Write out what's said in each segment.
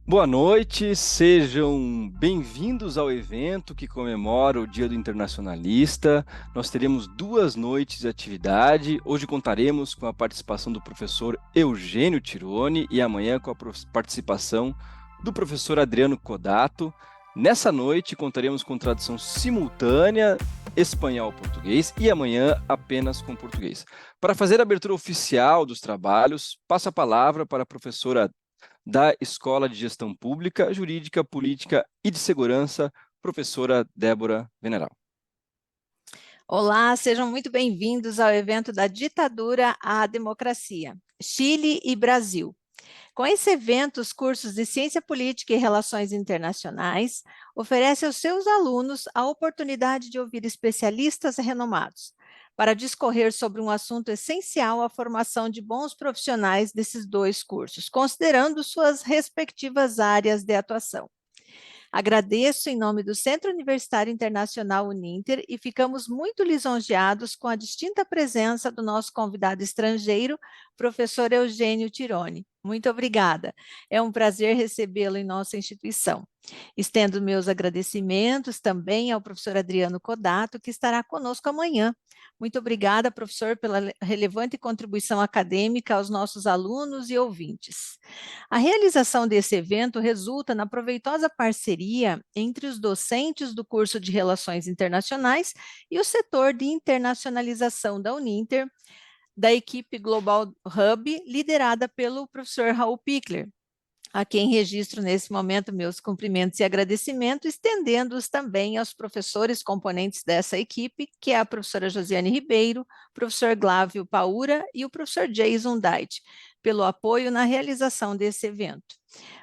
Boa noite, sejam bem-vindos ao evento que comemora o Dia do Internacionalista. Nós teremos 2 noites de atividade. Hoje contaremos com a participação do professor Eugênio Tironi e amanhã com a participação do professor Adriano Codato. Nessa noite contaremos com tradução simultânea espanhol-português e amanhã apenas com português. Para fazer a abertura oficial dos trabalhos, passo a palavra para a professora da Escola de Gestão Pública, Jurídica, Política e de Segurança, professora Débora Veneral. Olá, sejam muito bem-vindos ao evento da Ditadura à Democracia, Chile e Brasil. Com esse evento, os cursos de Ciência Política e Relações Internacionais oferecem aos seus alunos a oportunidade de ouvir especialistas renomados para discorrer sobre um assunto essencial à formação de bons profissionais desses dois cursos, considerando suas respectivas áreas de atuação. Agradeço em nome do Centro Universitário Internacional Uninter e ficamos muito lisonjeados com a distinta presença do nosso convidado estrangeiro, professor Eugênio Tironi. Muito obrigada. É um prazer recebê-lo em nossa instituição. Estendo meus agradecimentos também ao professor Adriano Codato, que estará conosco amanhã. Muito obrigada, professor, pela relevante contribuição acadêmica aos nossos alunos e ouvintes. A realização desse evento resulta na proveitosa parceria entre os docentes do curso de Relações Internacionais e o setor de internacionalização da Uninter, da equipe Global Hub, liderada pelo professor Raul Pichler, a quem registro nesse momento meus cumprimentos e agradecimentos, estendendo-os também aos professores componentes dessa equipe, que é a professora Josiane Ribeiro, professor Glávio Paura e o professor Jason Dait, pelo apoio na realização desse evento.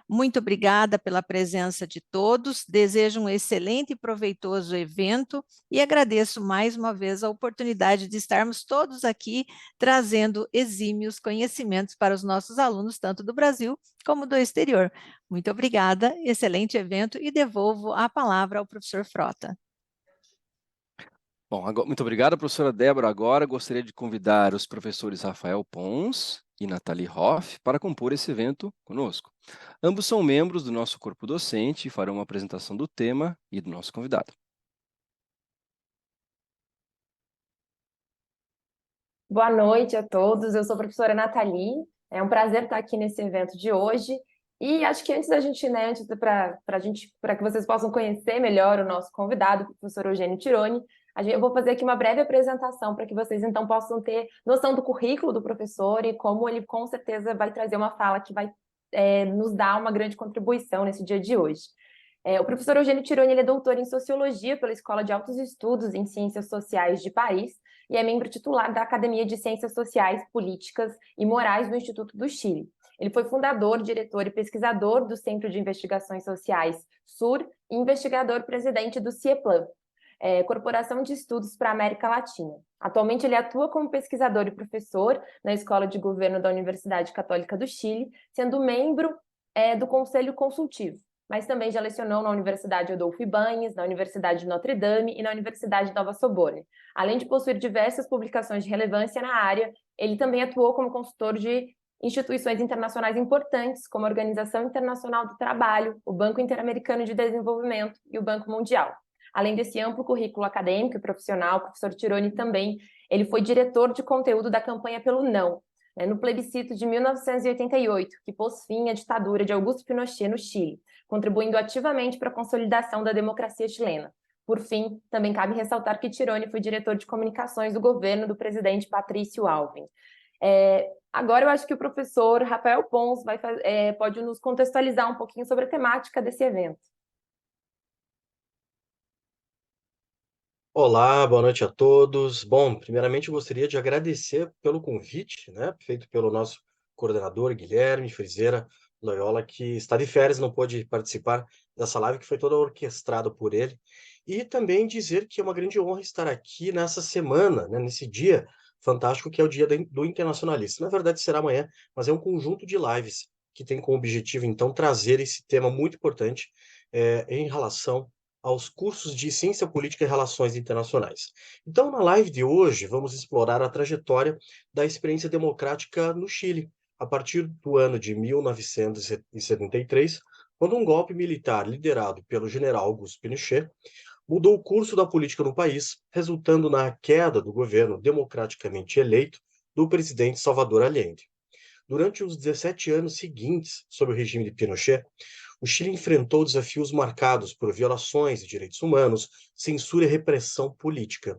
Muito obrigada pela presença de todos, desejo um excelente e proveitoso evento e agradeço mais uma vez a oportunidade de estarmos todos aqui trazendo exímios conhecimentos para os nossos alunos, tanto do Brasil como do exterior. Muito obrigada, excelente evento e devolvo a palavra ao professor Frota. Bom, muito obrigado, professora Débora. Agora gostaria de convidar os professores Rafael Pons e Nathalie Hoff para compor esse evento conosco. Ambos são membros do nosso corpo docente e farão uma apresentação do tema e do nosso convidado. Boa noite a todos, eu sou a professora Nathalie, é um prazer estar aqui nesse evento de hoje, e acho que antes da gente, para que vocês possam conhecer melhor o nosso convidado, o professor Eugênio Tironi, eu vou fazer aqui uma breve apresentação para que vocês então possam ter noção do currículo do professor e como ele com certeza vai trazer uma fala que vai nos dar uma grande contribuição nesse dia de hoje. O professor Eugênio Tironi ele é doutor em Sociologia pela Escola de Altos Estudos em Ciências Sociais de Paris e é membro titular da Academia de Ciências Sociais, Políticas e Morais do Instituto do Chile. Ele foi fundador, diretor e pesquisador do Centro de Investigações Sociais SUR e investigador-presidente do CIEPLAN, Corporação de Estudos para a América Latina. Atualmente ele atua como pesquisador e professor na Escola de Governo da Universidade Católica do Chile, sendo membro do Conselho Consultivo, mas também já lecionou na Universidade Adolfo Ibáñez, na Universidade de Notre Dame e na Universidade Nova Sorbonne. Além de possuir diversas publicações de relevância na área, ele também atuou como consultor de instituições internacionais importantes, como a Organização Internacional do Trabalho, o Banco Interamericano de Desenvolvimento e o Banco Mundial. Além desse amplo currículo acadêmico e profissional, o professor Tironi também ele foi diretor de conteúdo da campanha pelo Não, no plebiscito de 1988, que pôs fim à ditadura de Augusto Pinochet no Chile, contribuindo ativamente para a consolidação da democracia chilena. Por fim, também cabe ressaltar que Tironi foi diretor de comunicações do governo do presidente Patrício Alvim. Agora eu acho que o professor Rafael Pons pode nos contextualizar um pouquinho sobre a temática desse evento. Olá, boa noite a todos. Bom, primeiramente eu gostaria de agradecer pelo convite, feito pelo nosso coordenador Guilherme Frizeira Loyola, que está de férias, não pôde participar dessa live, que foi toda orquestrada por ele. E também dizer que é uma grande honra estar aqui nessa semana, nesse dia fantástico que é o Dia do Internacionalista. Na verdade será amanhã, mas é um conjunto de lives que tem como objetivo, então, trazer esse tema muito importante em relação aos cursos de Ciência Política e Relações Internacionais. Então, na live de hoje, vamos explorar a trajetória da experiência democrática no Chile, a partir do ano de 1973, quando um golpe militar liderado pelo general Augusto Pinochet mudou o curso da política no país, resultando na queda do governo democraticamente eleito do presidente Salvador Allende. Durante os 17 anos seguintes, sob o regime de Pinochet, o Chile enfrentou desafios marcados por violações de direitos humanos, censura e repressão política.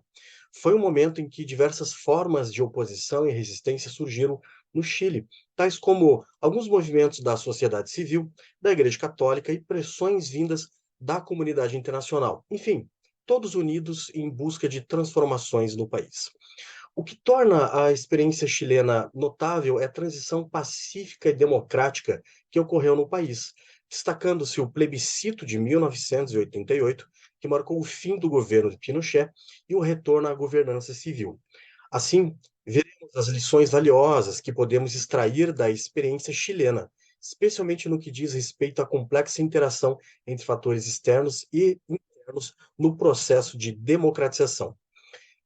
Foi um momento em que diversas formas de oposição e resistência surgiram no Chile, tais como alguns movimentos da sociedade civil, da Igreja Católica e pressões vindas da comunidade internacional. Enfim, todos unidos em busca de transformações no país. O que torna a experiência chilena notável é a transição pacífica e democrática que ocorreu no país, destacando-se o plebiscito de 1988, que marcou o fim do governo de Pinochet e o retorno à governança civil. Assim, veremos as lições valiosas que podemos extrair da experiência chilena, especialmente no que diz respeito à complexa interação entre fatores externos e internos no processo de democratização.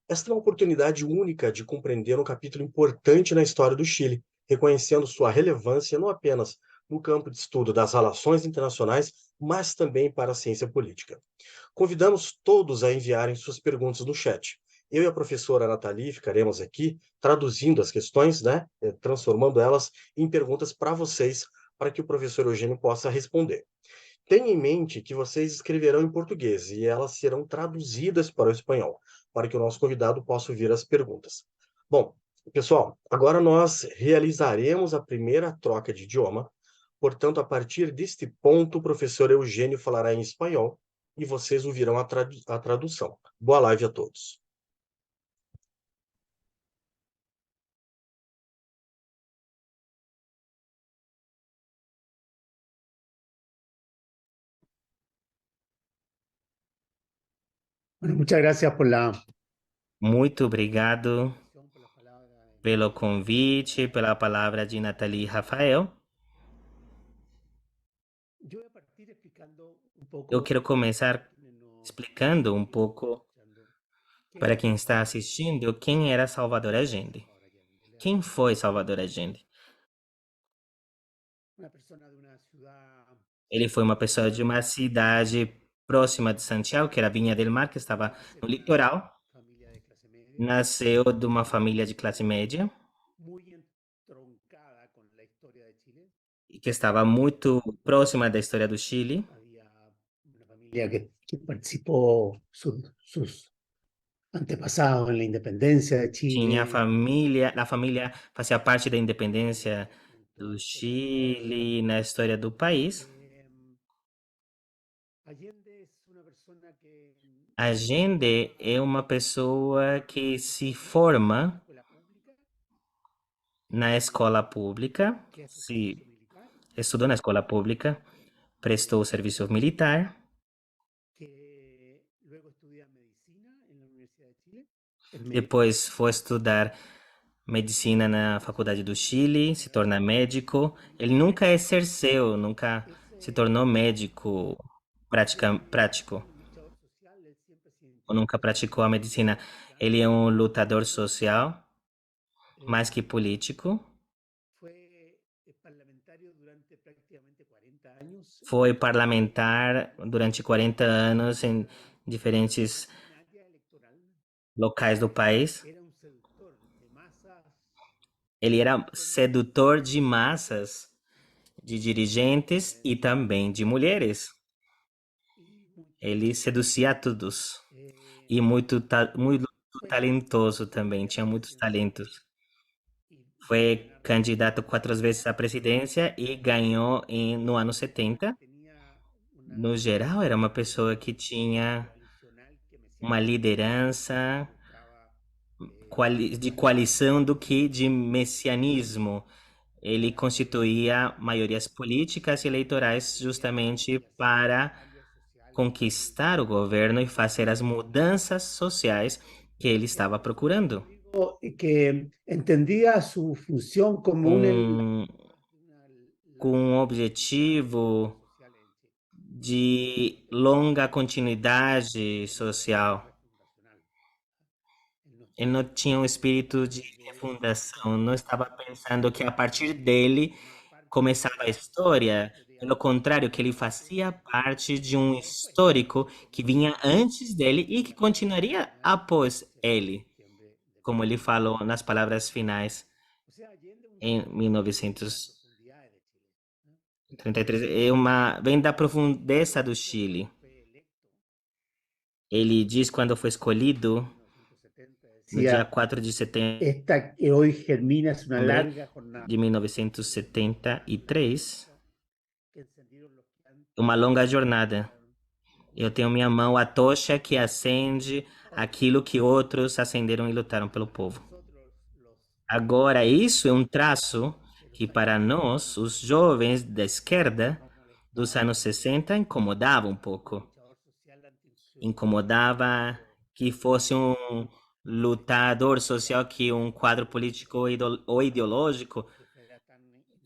Esta é uma oportunidade única de compreender um capítulo importante na história do Chile, reconhecendo sua relevância não apenas no campo de estudo das relações internacionais, mas também para a ciência política. Convidamos todos a enviarem suas perguntas no chat. Eu e a professora Nathalie ficaremos aqui traduzindo as questões, né, transformando elas em perguntas para vocês, para que o professor Eugênio possa responder. Tenha em mente que vocês escreverão em português e elas serão traduzidas para o espanhol, para que o nosso convidado possa ouvir as perguntas. Bom, pessoal, agora nós realizaremos a primeira troca de idioma. Portanto, a partir deste ponto, o professor Eugênio falará em espanhol e vocês ouvirão a tradução. Boa live a todos. Bueno, muchas gracias por la Muito obrigado por las palabras de- pelo convite, pela palavra de Nathalie e Rafael. Yo voy a partir explicando un poco Eu quero começar quienes no- explicando um pouco quien para era quem está assistindo quem era Salvador Allende. Salvador Allende. Quem foi Salvador Allende? Una persona de una ciudad Ele foi uma pessoa de uma cidade próxima de Santiago, que era Viña del Mar, que estava no litoral. familia de clase media, Nasceu de uma família de classe média muy entroncada con la historia de Chile. e que estava muito próxima da história do Chile. Había una familia que participó sus antepasados en la independencia de Tinha Chile. a família fazia parte da independência do Chile, na história do país. Allende es una persona que Allende é uma pessoa que se forma escuela pública, na escola pública, que hace se servicio militar, estudou na escola pública, prestou serviço militar, que luego estudia medicina en la Universidad de Chile. Es médico. depois foi estudar medicina na Faculdade do Chile, se torna médico. Ele nunca exerceu, nunca se tornou médico prático, Luchador social, él siempre se ou nunca praticou a medicina. Ele é um lutador social, mais que político. fue parlamentario durante prácticamente 40 años. Foi parlamentar durante 40 anos em diferentes En área electoral locais do país. era un seductor de masas. Ele era sedutor de massas, de dirigentes e também de mulheres. Y muy, Ele seduzia a todos. eh, E muito talentoso também, tinha muitos talentos. y Foi candidato 4 vezes à presidência e ganhou no ano 70. tenía una No geral, era uma pessoa que tinha coalicional que me uma liderança buscaba, de coalição do que de messianismo. Ele constituía maiorias políticas e eleitorais justamente para conquistar o governo e fazer as mudanças sociais que ele estava procurando. que entendía su función como Com um objetivo de longa continuidade social. Ele não tinha um espírito de refundação, não estava pensando que a partir dele começava a história, Pelo contrário, que ele fazia parte de um histórico que vinha antes dele e que continuaria após ele, como ele falou nas palavras finais em 1933. Vem da profundeza do Chile. Ele diz quando foi escolhido no dia 4 de setembro esta que hoy germina es una larga jornada. de 1973, uma longa jornada. Eu tenho minha mão a tocha que acende aquilo que outros acenderam e lutaram pelo povo. Agora, isso é um traço que para nós, os jovens da esquerda dos anos 60, incomodava um pouco. Incomodava que fosse um lutador social, que um quadro político ou ideológico,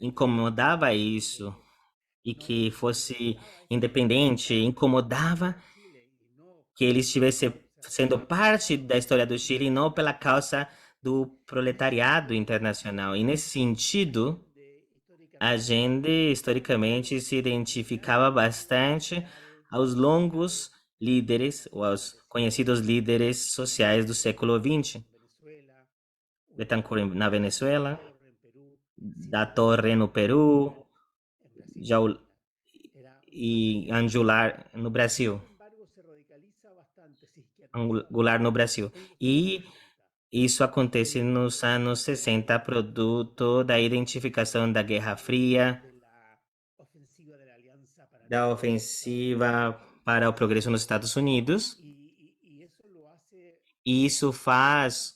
incomodava isso. E que fosse independente, incomodava que ele estivesse sendo parte da história do Chile e não pela causa do proletariado internacional. E nesse sentido, Allende historicamente se identificava bastante aos longos líderes, ou aos conhecidos líderes sociais do século XX. Betancourt na Venezuela, da Torre no Peru, e Angular no Brasil. Angular no Brasil. E isso acontece nos anos 60, produto da identificação da Guerra Fria, da ofensiva para o progresso nos Estados Unidos. E isso faz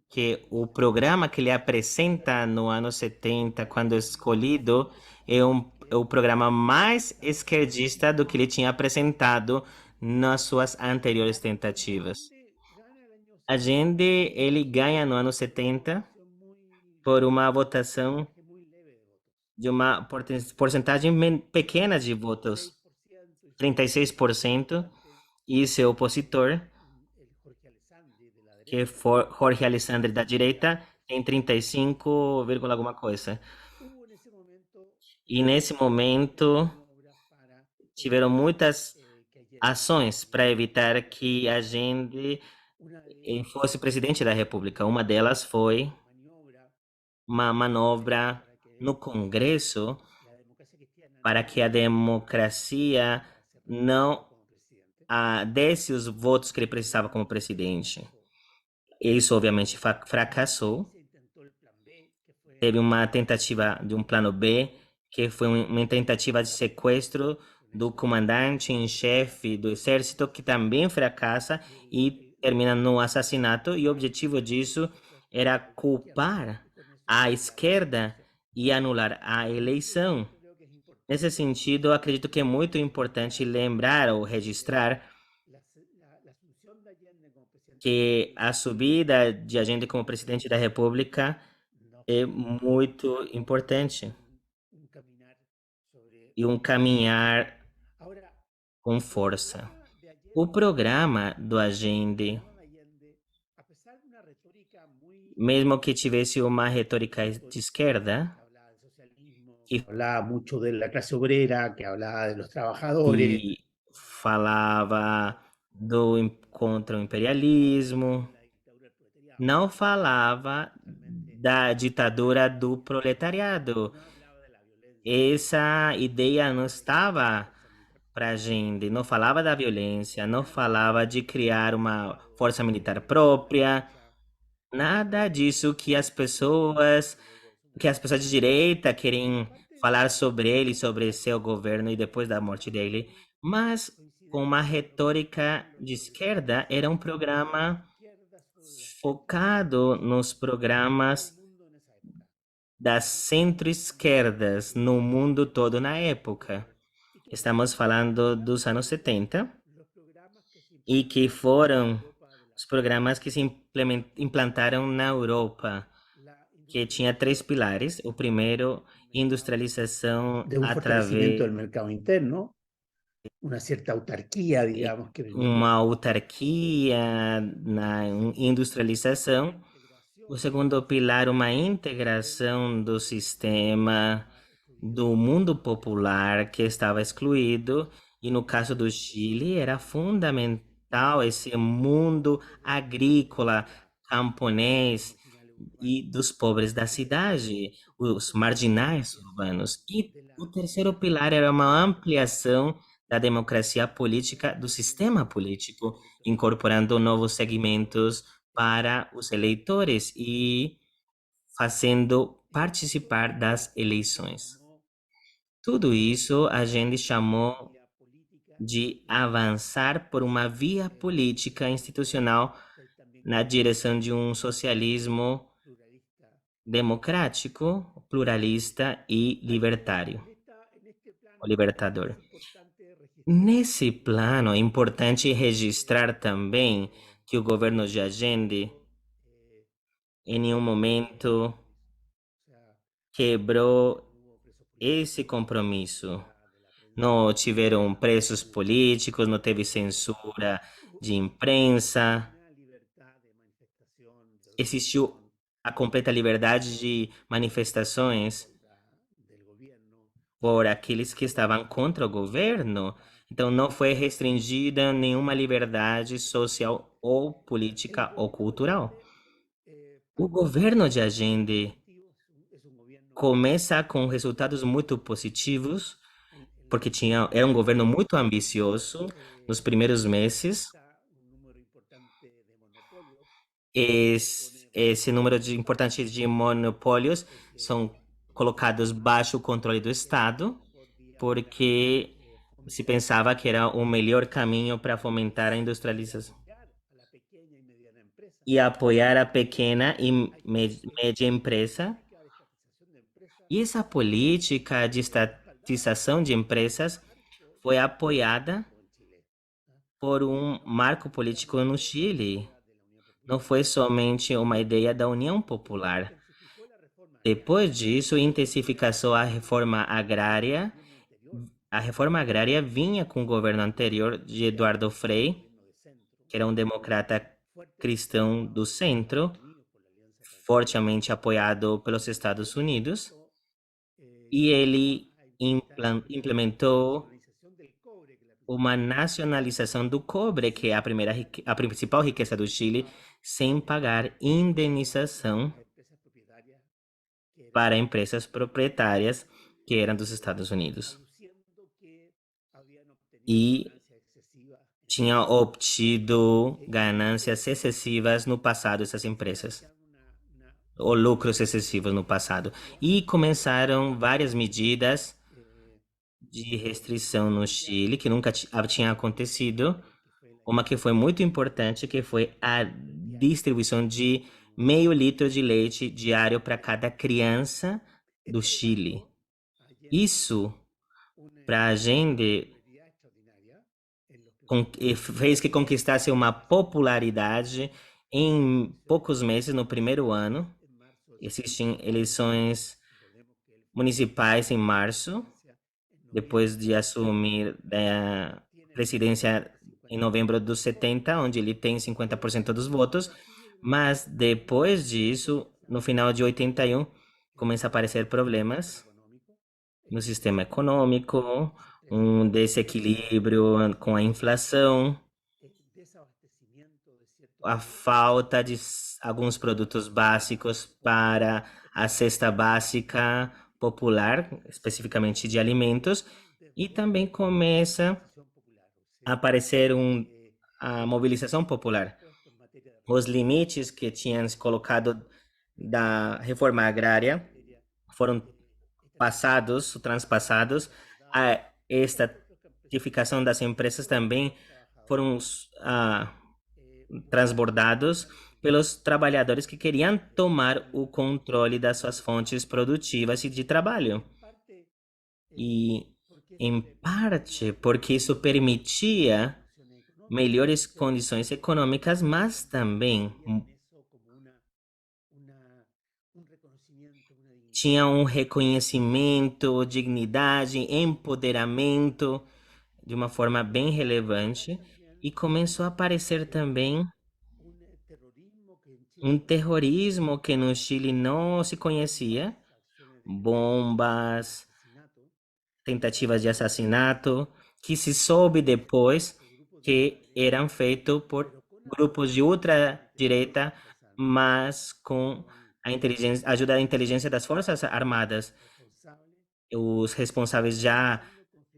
que o programa que ele apresenta no ano 70, quando escolhido, é o programa mais esquerdista do que ele tinha apresentado nas suas anteriores tentativas. Allende, ele ganha no ano 70 por uma votação de uma porcentagem pequena de votos, 36%, e seu opositor, que foi Jorge Alessandri da direita, tem 35, alguma coisa. E nesse momento tiveram muitas ações para evitar que Allende fosse presidente da República. Uma delas foi uma manobra no Congresso para que a democracia não desse os votos que ele precisava como presidente. Isso, obviamente, fracassou. Teve uma tentativa de um plano B, que foi uma tentativa de sequestro do comandante em chefe do exército, que também fracassa e termina no assassinato. E o objetivo disso era culpar a esquerda e anular a eleição. Nesse sentido, eu acredito que é muito importante lembrar ou registrar que a subida de Allende como presidente da República é muito importante e um caminhar com força. O programa do Allende, mesmo que tivesse uma retórica de esquerda, que hablaba mucho de la clase obrera, que hablaba de los trabajadores, e falava contra o imperialismo, não falava da ditadura do proletariado. Essa ideia não estava para a gente, não falava da violência, não falava de criar uma força militar própria, nada disso que as pessoas de direita querem falar sobre ele, sobre seu governo e depois da morte dele, mas com uma retórica de esquerda. Era um programa focado nos programas das centro-esquerdas no mundo todo na época. Estamos falando dos anos 70 e que foram os programas que se implantaram na Europa, que tinha 3 pilares. O primeiro, industrialização de un através fortalecimiento del mercado interno, una cierta autarquía, digamos, que uma autarquia na industrialização. O segundo pilar, uma integração do sistema do mundo popular que estava excluído, e no caso do Chile era fundamental esse mundo agrícola, camponês e dos pobres da cidade, os marginais urbanos. E o terceiro pilar era uma ampliação da democracia política, do sistema político, incorporando novos segmentos para os eleitores e fazendo participar das eleições. Tudo isso a gente chamou de avançar por uma via política institucional na direção de um socialismo democrático, pluralista e libertário, ou libertador. Nesse plano, é importante registrar também que o governo de Allende, em nenhum momento, quebrou esse compromisso. Não tiveram presos políticos, não teve censura de imprensa. Existiu a completa liberdade de manifestações por aqueles que estavam contra o governo. Então, não foi restringida nenhuma liberdade social ou política ou cultural. O governo de Allende começa com resultados muito positivos, porque era um governo muito ambicioso nos primeiros meses. Esse número importante de monopólios são colocados baixo o controle do Estado, porque se pensava que era o melhor caminho para fomentar a industrialização e apoiar a pequena e média empresa. E essa política de estatização de empresas foi apoiada por um marco político no Chile. Não foi somente uma ideia da União Popular. Depois disso, intensificou a reforma agrária. A reforma agrária vinha com o governo anterior de Eduardo Frei, que era um democrata cristão do centro, fortemente apoiado pelos Estados Unidos, e ele implementou uma nacionalização do cobre, que é a principal riqueza do Chile, sem pagar indenização para empresas proprietárias que eram dos Estados Unidos. E tinha obtido ganâncias excessivas no passado, essas empresas, ou lucros excessivos no passado. E começaram várias medidas de restrição no Chile, que nunca tinha acontecido. Uma que foi muito importante, que foi a distribuição de meio litro de leite diário para cada criança do Chile. Isso, para a gente, fez que conquistasse uma popularidade em poucos meses, no primeiro ano. Existem eleições municipais em março, depois de assumir a presidência em novembro dos 70, onde ele tem 50% dos votos, mas depois disso, no final de 81, começam a aparecer problemas no sistema econômico, um desequilíbrio com a inflação, a falta de alguns produtos básicos para a cesta básica popular, especificamente de alimentos, e também começa a aparecer a mobilização popular. Os limites que tinham se colocado da reforma agrária foram transpassados. A estatificação das empresas também foram transbordados pelos trabalhadores que queriam tomar o controle das suas fontes produtivas e de trabalho. E, em parte, porque isso permitia melhores condições econômicas, mas também tinha um reconhecimento, dignidade, empoderamento de uma forma bem relevante, e começou a aparecer também um terrorismo que no Chile não se conhecia, bombas, tentativas de assassinato, que se soube depois que eram feitos por grupos de ultradireita, mas com a ajuda da inteligência das Forças Armadas. Os responsáveis já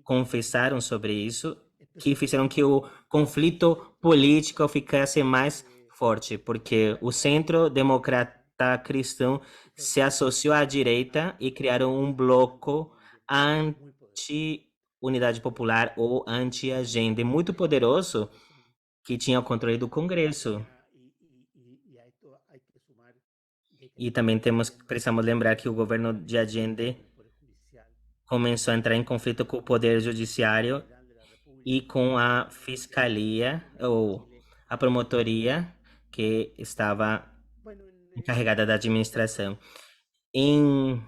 confessaram sobre isso, que fizeram que o conflito político ficasse mais forte, porque o Centro Democrata Cristão se associou à direita e criaram um bloco anti-Unidade Popular ou anti-agenda muito poderoso que tinha o controle do Congresso. E também precisamos lembrar que o governo de Allende começou a entrar em conflito com o poder judiciário e com a fiscalia ou a promotoria que estava encarregada da administração. Em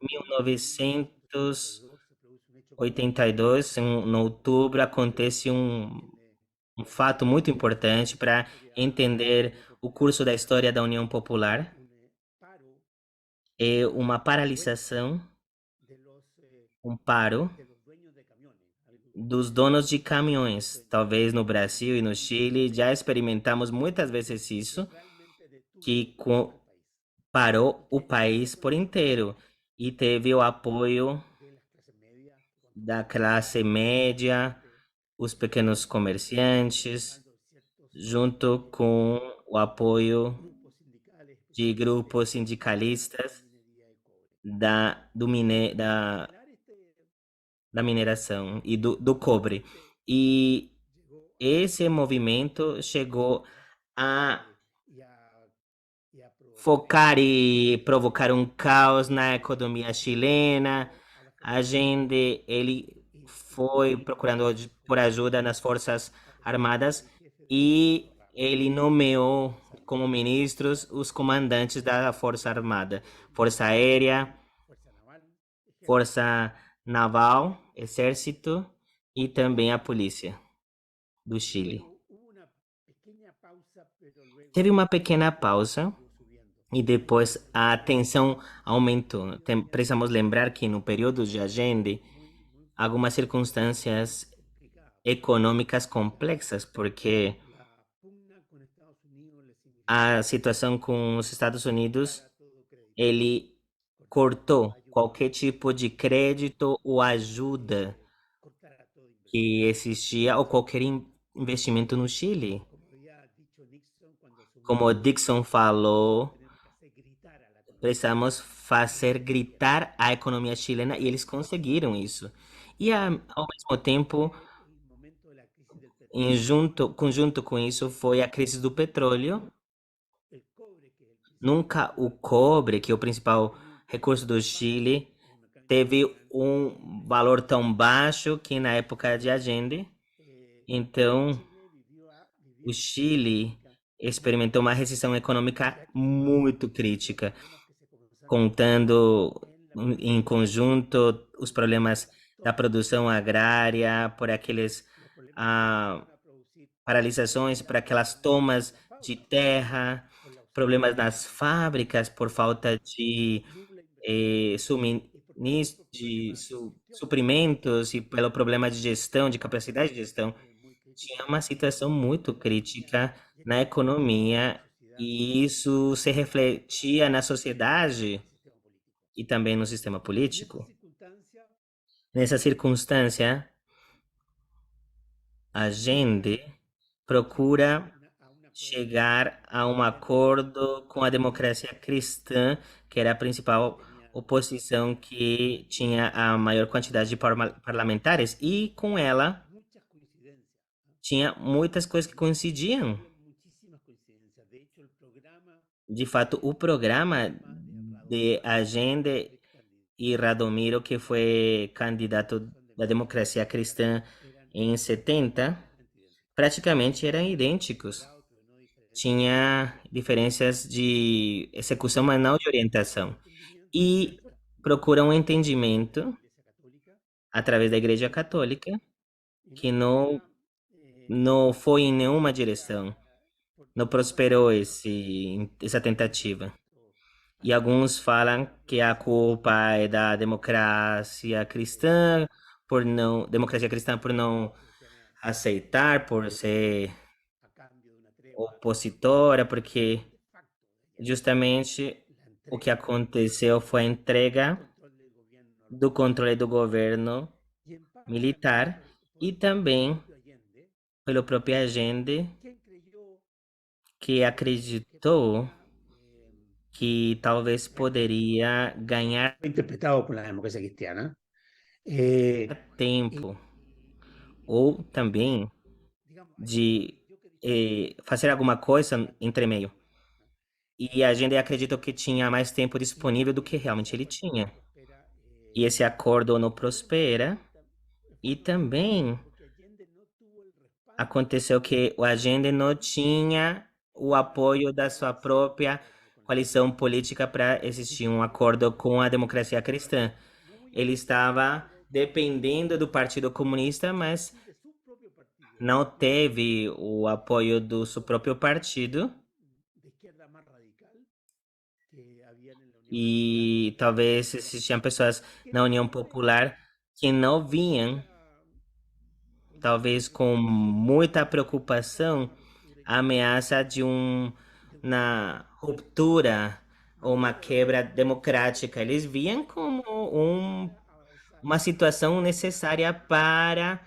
1982, no outubro, acontece um fato muito importante para entender o curso da história da União Popular. É uma paralisação, um paro dos donos de caminhões. Talvez no Brasil e no Chile já experimentamos muitas vezes isso, que parou o país por inteiro e teve o apoio da classe média, os pequenos comerciantes, junto com o apoio de grupos sindicalistas da mineração e do cobre. E esse movimento chegou a focar e provocar um caos na economia chilena. Allende, ele foi procurando por ajuda nas Forças Armadas e ele nomeou como ministros os comandantes da Força Armada, Força Aérea, Força Naval, Exército e também a Polícia do Chile. Teve uma pequena pausa e depois a tensão aumentou. Precisamos lembrar que no período de Allende, algumas circunstâncias econômicas complexas, porque a situação com os Estados Unidos, ele cortou qualquer tipo de crédito ou ajuda que existia ou qualquer investimento no Chile. Como Dixon falou, precisamos fazer gritar a economia chilena e eles conseguiram isso. E ao mesmo tempo, conjunto com isso, foi a crise do petróleo. Nunca o cobre, que é o principal recurso do Chile, teve um valor tão baixo que na época de Allende. Então, o Chile experimentou uma recessão econômica muito crítica, contando em conjunto os problemas da produção agrária, por aqueles paralisações, por aquelas tomas de terra, problemas nas fábricas por falta de suprimentos e pelo problema de gestão, de capacidade de gestão. Tinha uma situação muito crítica na economia e isso se refletia na sociedade e também no sistema político. Nessa circunstância, a gente procura chegar a um acordo com a democracia cristã, que era a principal oposição que tinha a maior quantidade de parlamentares, e com ela tinha muitas coisas que coincidiam. De fato, o programa de Allende e Radomiro, que foi candidato da democracia cristã em 70, praticamente eram idênticos. Tinha diferenças de execução, mas não de orientação. E procura um entendimento através da Igreja Católica que não foi em nenhuma direção. Não prosperou essa tentativa. E alguns falam que a culpa é da democracia cristã por não aceitar, por ser opositora, porque justamente o que aconteceu foi a entrega do controle do governo militar e também pelo próprio Allende, que acreditou que talvez poderia ganhar interpretado por la democracia cristiana. Eh, tempo ou também de fazer alguma coisa entre meio. E a gente acreditou que tinha mais tempo disponível do que realmente ele tinha. E esse acordo não prospera. E também aconteceu que o Allende não tinha o apoio da sua própria coalição política para existir um acordo com a democracia cristã. Ele estava dependendo do Partido Comunista, mas não teve o apoio do seu próprio partido. E talvez existiam pessoas na União Popular que não vinham, talvez com muita preocupação, a ameaça de uma ruptura ou uma quebra democrática. Eles viam como uma situação necessária para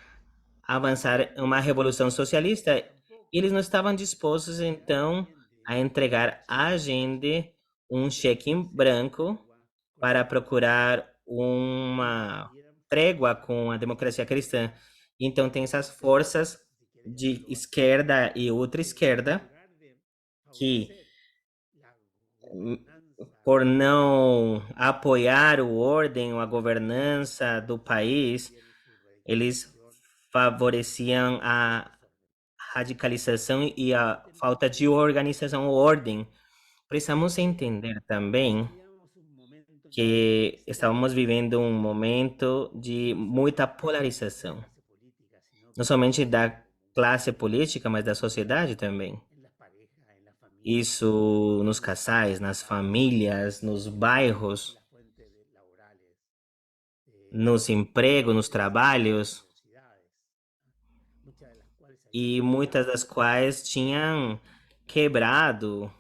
avançar uma revolução socialista. Eles não estavam dispostos, então, a entregar à Allende um cheque em branco para procurar uma trégua com a democracia cristã. Então, tem essas forças de esquerda e ultra-esquerda que, por não apoiar o ordem ou a governança do país, eles favoreciam a radicalização e a falta de organização ou ordem. Precisamos entender também que estávamos vivendo um momento de muita polarização, não somente da classe política, mas da sociedade também. Isso nos casais, nas famílias, nos bairros, nos empregos, nos trabalhos, e muitas das quais tinham quebrado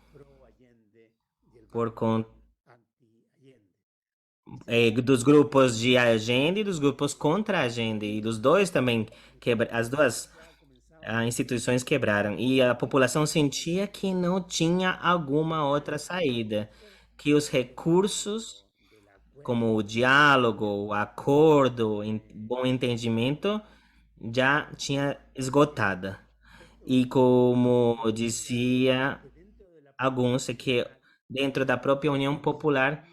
por conta dos grupos de Allende e dos grupos contra Allende, e dos dois também, as duas instituições quebraram, e a população sentia que não tinha alguma outra saída, que os recursos, como o diálogo, o acordo, bom entendimento, já tinha esgotada. E como dizia alguns, que dentro da própria União Popular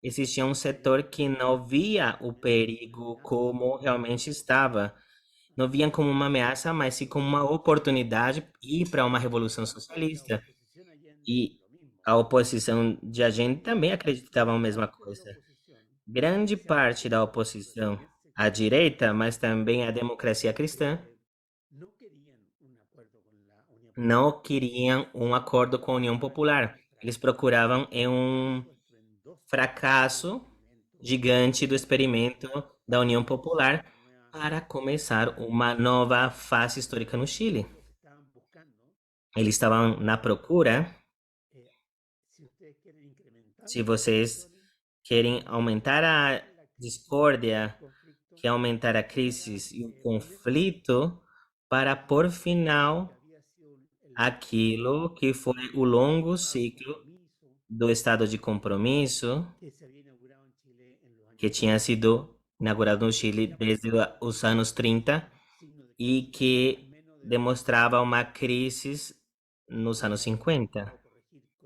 existia um setor que não via o perigo como realmente estava. Não via como uma ameaça, mas sim como uma oportunidade ir para uma revolução socialista. E a oposição de Allende também acreditava a mesma coisa. Grande parte da oposição à direita, mas também à democracia cristã, não queriam um acordo com a União Popular. Eles procuravam um fracasso gigante do experimento da União Popular para começar uma nova fase histórica no Chile. Eles estavam na procura. Se vocês querem aumentar a discórdia, quer aumentar a crise e o conflito, para pôr final aquilo que foi o longo ciclo do estado de compromisso que tinha sido inaugurado no Chile desde os anos 30 e que demonstrava uma crise nos anos 50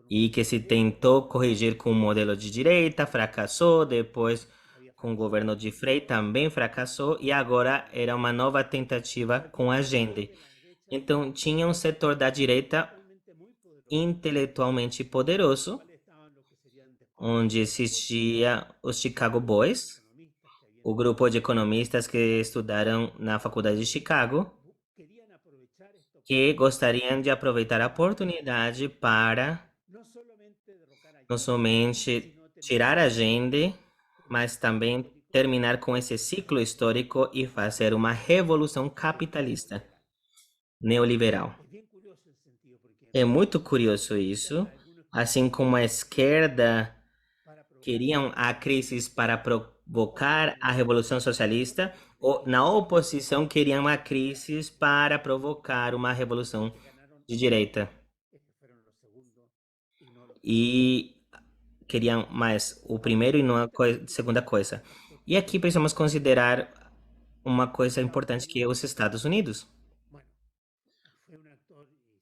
e que se tentou corrigir com um modelo de direita, fracassou, depois com o governo de Frei também fracassou e agora era uma nova tentativa com a Allende. Então tinha um setor da direita intelectualmente poderoso, onde existia os Chicago Boys, o grupo de economistas que estudaram na Faculdade de Chicago, que gostariam de aproveitar a oportunidade para não somente tirar a Allende, mas também terminar com esse ciclo histórico e fazer uma revolução capitalista, neoliberal. É muito curioso isso, assim como a esquerda queriam a crise para provocar a revolução socialista, ou na oposição queriam a crise para provocar uma revolução de direita. E queriam mais o primeiro e não a segunda coisa. E aqui precisamos considerar uma coisa importante que é os Estados Unidos.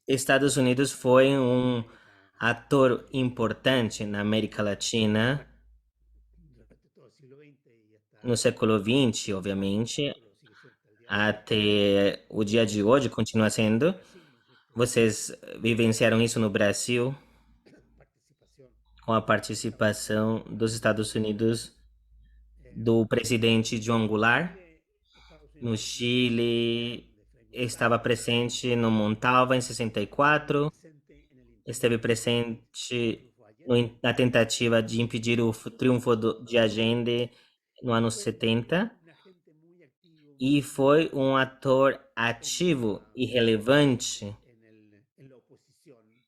Estados Unidos foi um ator importante na América Latina no século XX, obviamente, até o dia de hoje continua sendo. Vocês vivenciaram isso no Brasil, com a participação dos Estados Unidos do presidente John Goulart. No Chile, estava presente no Montalva em 64, esteve presente na tentativa de impedir o triunfo de Allende no ano 70 e foi um ator ativo e relevante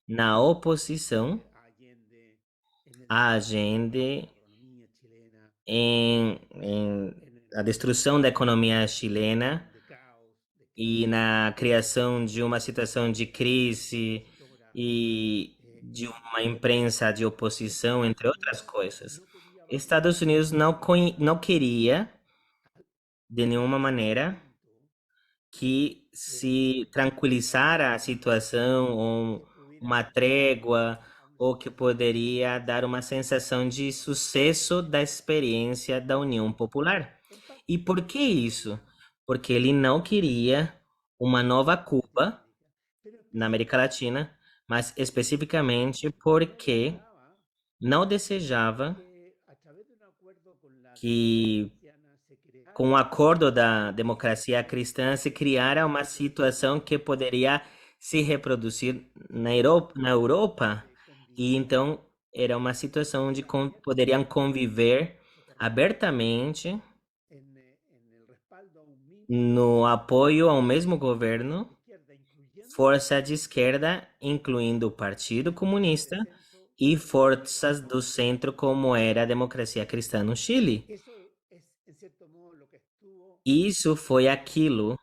na oposição a Allende em a destruição da economia chilena e na criação de uma situação de crise e de uma imprensa de oposição, entre outras coisas. Estados Unidos não queria, de nenhuma maneira, que se tranquilizara a situação ou uma trégua ou que poderia dar uma sensação de sucesso da experiência da União Popular. E por que isso? Porque ele não queria uma nova Cuba na América Latina, mas especificamente porque não desejava que, com o acordo da democracia cristã, se criara uma situação que poderia se reproduzir na Europa, e então era uma situação onde poderiam conviver abertamente no apoio ao mesmo governo, força de esquerda, incluindo o Partido Comunista, e forças do centro, como era a democracia cristã no Chile. Isso foi aquilo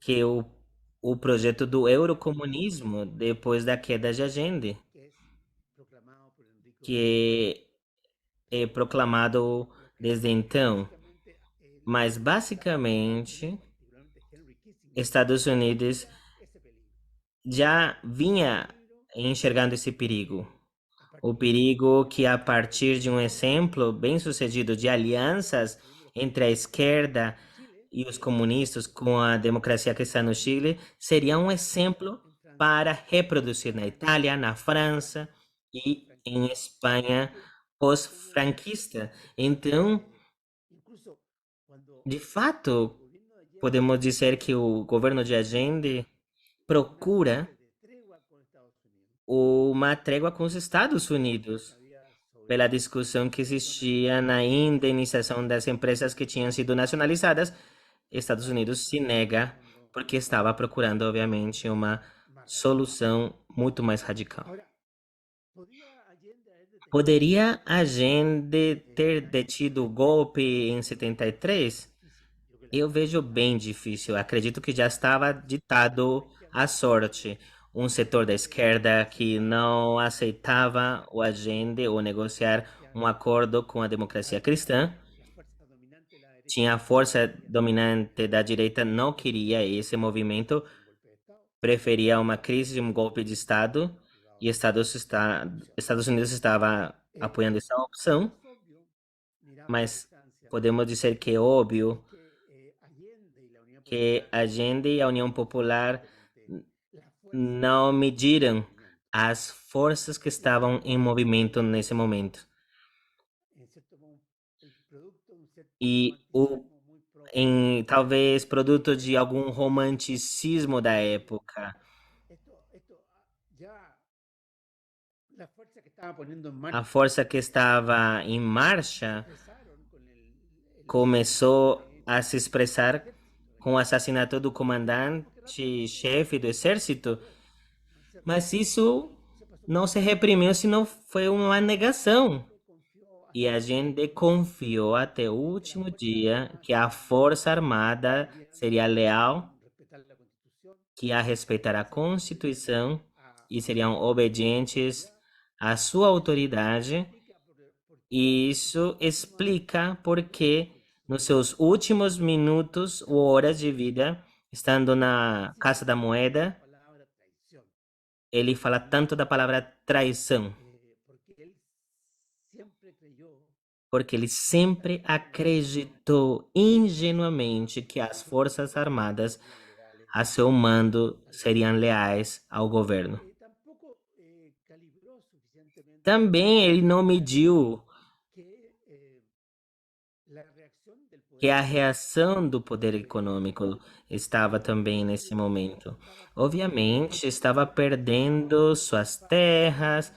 que o projeto do eurocomunismo, depois da queda de Allende, que é proclamado desde então. Mas, basicamente, Estados Unidos já vinha enxergando esse perigo. O perigo que, a partir de um exemplo bem-sucedido de alianças entre a esquerda e os comunistas com a democracia cristã no Chile, seria um exemplo para reproduzir na Itália, na França e em Espanha pós-franquista. Então, de fato, podemos dizer que o governo de Allende procura uma trégua com os Estados Unidos, pela discussão que existia na indenização das empresas que tinham sido nacionalizadas. Estados Unidos se nega porque estava procurando, obviamente, uma solução muito mais radical. Poderia Allende ter detido o golpe em 73? Eu vejo bem difícil. Acredito que já estava ditado a sorte. Um setor da esquerda que não aceitava o Allende ou negociar um acordo com a democracia cristã. Tinha a força dominante da direita, não queria esse movimento, preferia uma crise de um golpe de Estado, e Estados Unidos estava apoiando essa opção, mas podemos dizer que é óbvio que Allende e a União Popular não mediram as forças que estavam em movimento nesse momento. E talvez produto de algum romanticismo da época. a força que estava em marcha começou a se expressar com o assassinato do comandante-chefe do exército, mas isso não se reprimiu, senão foi uma negação. E a gente confiou até o último dia que a Força Armada seria leal, que ia respeitar a Constituição e seriam obedientes à sua autoridade. E isso explica por que nos seus últimos minutos ou horas de vida, estando na Casa da Moeda, ele fala tanto da palavra traição. Porque ele sempre acreditou ingenuamente que as Forças Armadas, a seu mando, seriam leais ao governo. Também ele não mediu que a reação do poder econômico estava também nesse momento. Obviamente, estava perdendo suas terras,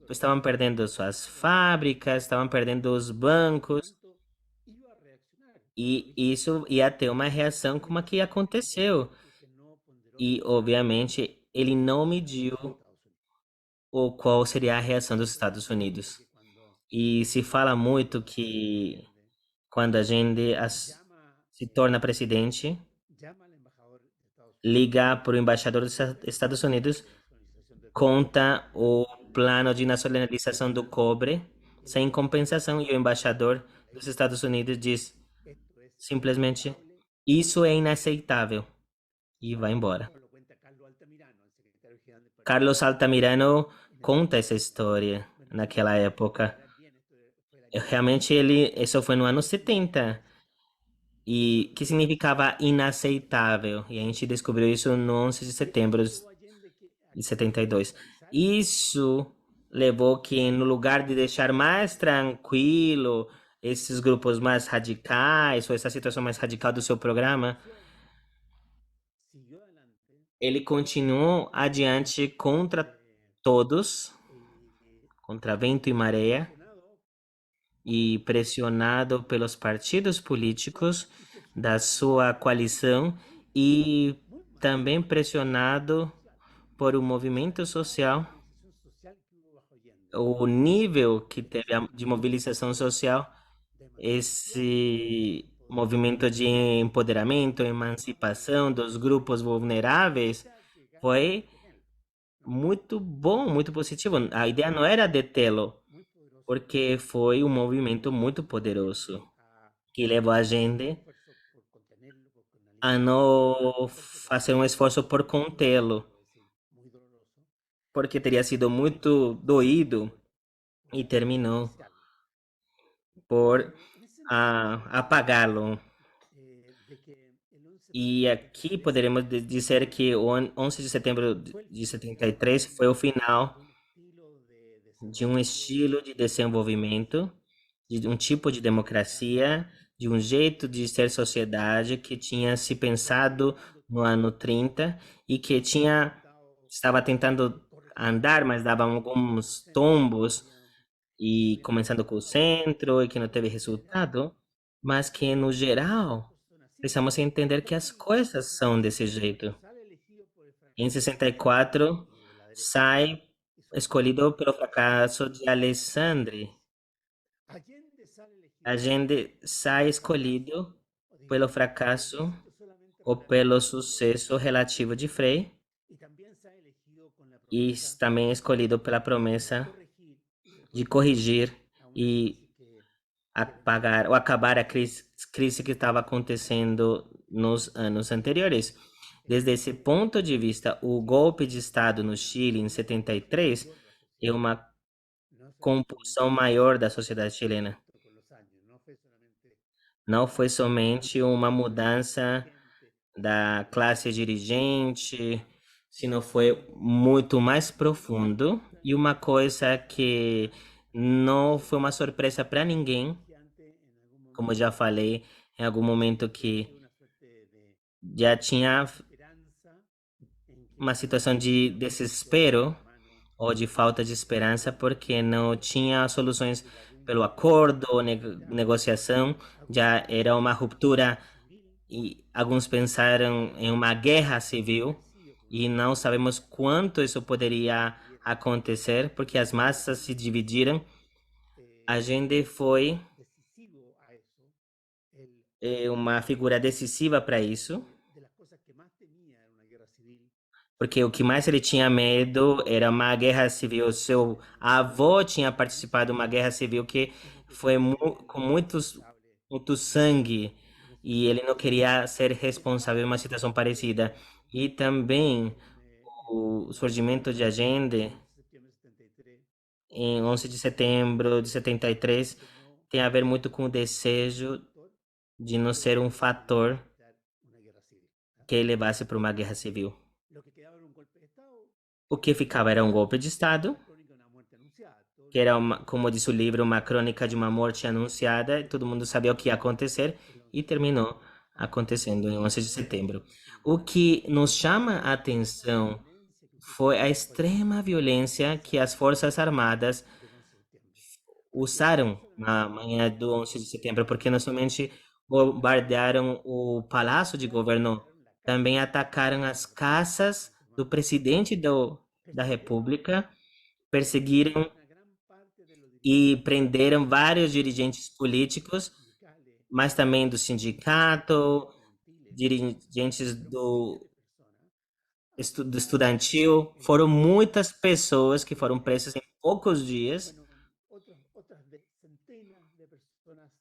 estavam perdendo suas fábricas, estavam perdendo os bancos. E isso ia ter uma reação como a que aconteceu. E, obviamente, ele não mediu qual seria a reação dos Estados Unidos. E se fala muito que quando a gente se torna presidente, liga para o embaixador dos Estados Unidos, conta o plano de nacionalização do cobre sem compensação, e o embaixador dos Estados Unidos diz simplesmente: isso é inaceitável, e vai embora. Carlos Altamirano conta essa história naquela época. Realmente isso foi no ano 70. E que significava inaceitável. E a gente descobriu isso no 11 de setembro de 72. Isso levou que, no lugar de deixar mais tranquilo esses grupos mais radicais, ou essa situação mais radical do seu programa, ele continuou adiante contra todos, contra vento e maré, e pressionado pelos partidos políticos da sua coalição e também pressionado por um movimento social. O nível que teve de mobilização social, esse movimento de empoderamento, emancipação dos grupos vulneráveis, foi muito bom, muito positivo. A ideia não era detê-lo, porque foi um movimento muito poderoso que levou a gente a não fazer um esforço por contê-lo, porque teria sido muito doído e terminou por apagá-lo. E aqui poderemos dizer que o 11 de setembro de 73 foi o final de um estilo de desenvolvimento, de um tipo de democracia, de um jeito de ser sociedade que tinha se pensado no ano 30 e que estava tentando andar, mas dava alguns tombos, e começando com o centro, e que não teve resultado, mas que, no geral, precisamos entender que as coisas são desse jeito. Em 64, sai escolhido pelo fracasso de Alessandri. A gente sai escolhido pelo fracasso ou pelo sucesso relativo de Frei, e também escolhido pela promessa de corrigir e acabar a crise que estava acontecendo nos anos anteriores. Desde esse ponto de vista, o golpe de Estado no Chile em 73 é uma compulsão maior da sociedade chilena. Não foi somente uma mudança da classe dirigente, sino foi muito mais profundo, e uma coisa que não foi uma surpresa para ninguém, como já falei em algum momento, que já tinha uma situação de desespero ou de falta de esperança, porque não tinha soluções pelo acordo ou negociação, já era uma ruptura e alguns pensaram em uma guerra civil e não sabemos quanto isso poderia acontecer, porque as massas se dividiram. Allende foi uma figura decisiva para isso, porque o que mais ele tinha medo era uma guerra civil. Seu avô tinha participado de uma guerra civil que foi com muito sangue e ele não queria ser responsável em uma situação parecida. E também o surgimento de Allende em 11 de setembro de 73 tem a ver muito com o desejo de não ser um fator que levasse para uma guerra civil. O que ficava era um golpe de Estado, que era, como diz o livro, uma crônica de uma morte anunciada, todo mundo sabia o que ia acontecer, e terminou acontecendo em 11 de setembro. O que nos chama a atenção foi a extrema violência que as Forças Armadas usaram na manhã do 11 de setembro, porque não somente bombardearam o Palácio de Governo, também atacaram as casas do presidente da República, perseguiram e prenderam vários dirigentes políticos, mas também do sindicato, dirigentes do estudantil. Foram muitas pessoas que foram presas em poucos dias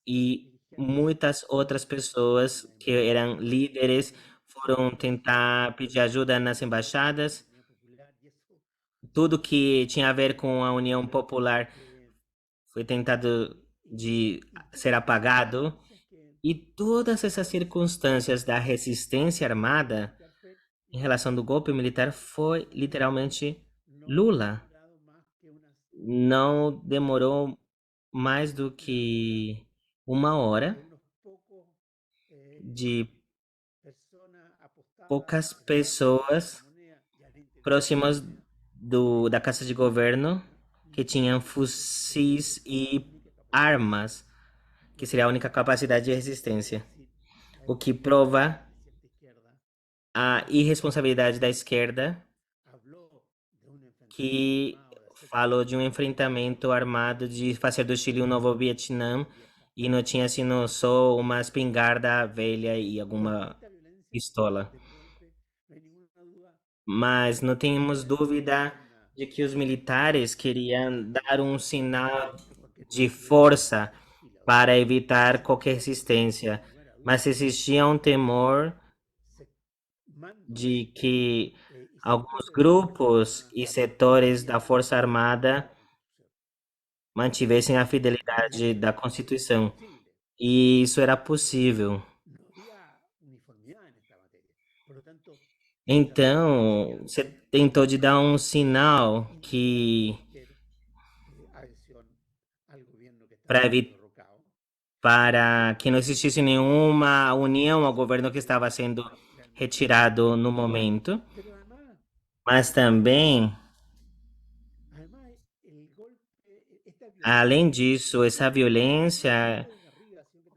e muitas outras pessoas que eram líderes foram tentar pedir ajuda nas embaixadas. Tudo que tinha a ver com a União Popular foi tentado de ser apagado. E todas essas circunstâncias da resistência armada em relação do golpe militar foi literalmente Lula. Não demorou mais do que uma hora de poucas pessoas próximas da Casa de Governo que tinham fuzis e armas, que seria a única capacidade de resistência. O que prova a irresponsabilidade da esquerda, que falou de um enfrentamento armado, de fazer do Chile um novo Vietnã, e não tinha sido só uma espingarda velha e alguma pistola. Mas não temos dúvida de que os militares queriam dar um sinal de força para evitar qualquer resistência, mas existia um temor de que alguns grupos e setores da Força Armada mantivessem a fidelidade da Constituição. E isso era possível. Então, você tentou de dar um sinal para que não existisse nenhuma união ao governo que estava sendo retirado no momento, mas também, além disso, essa violência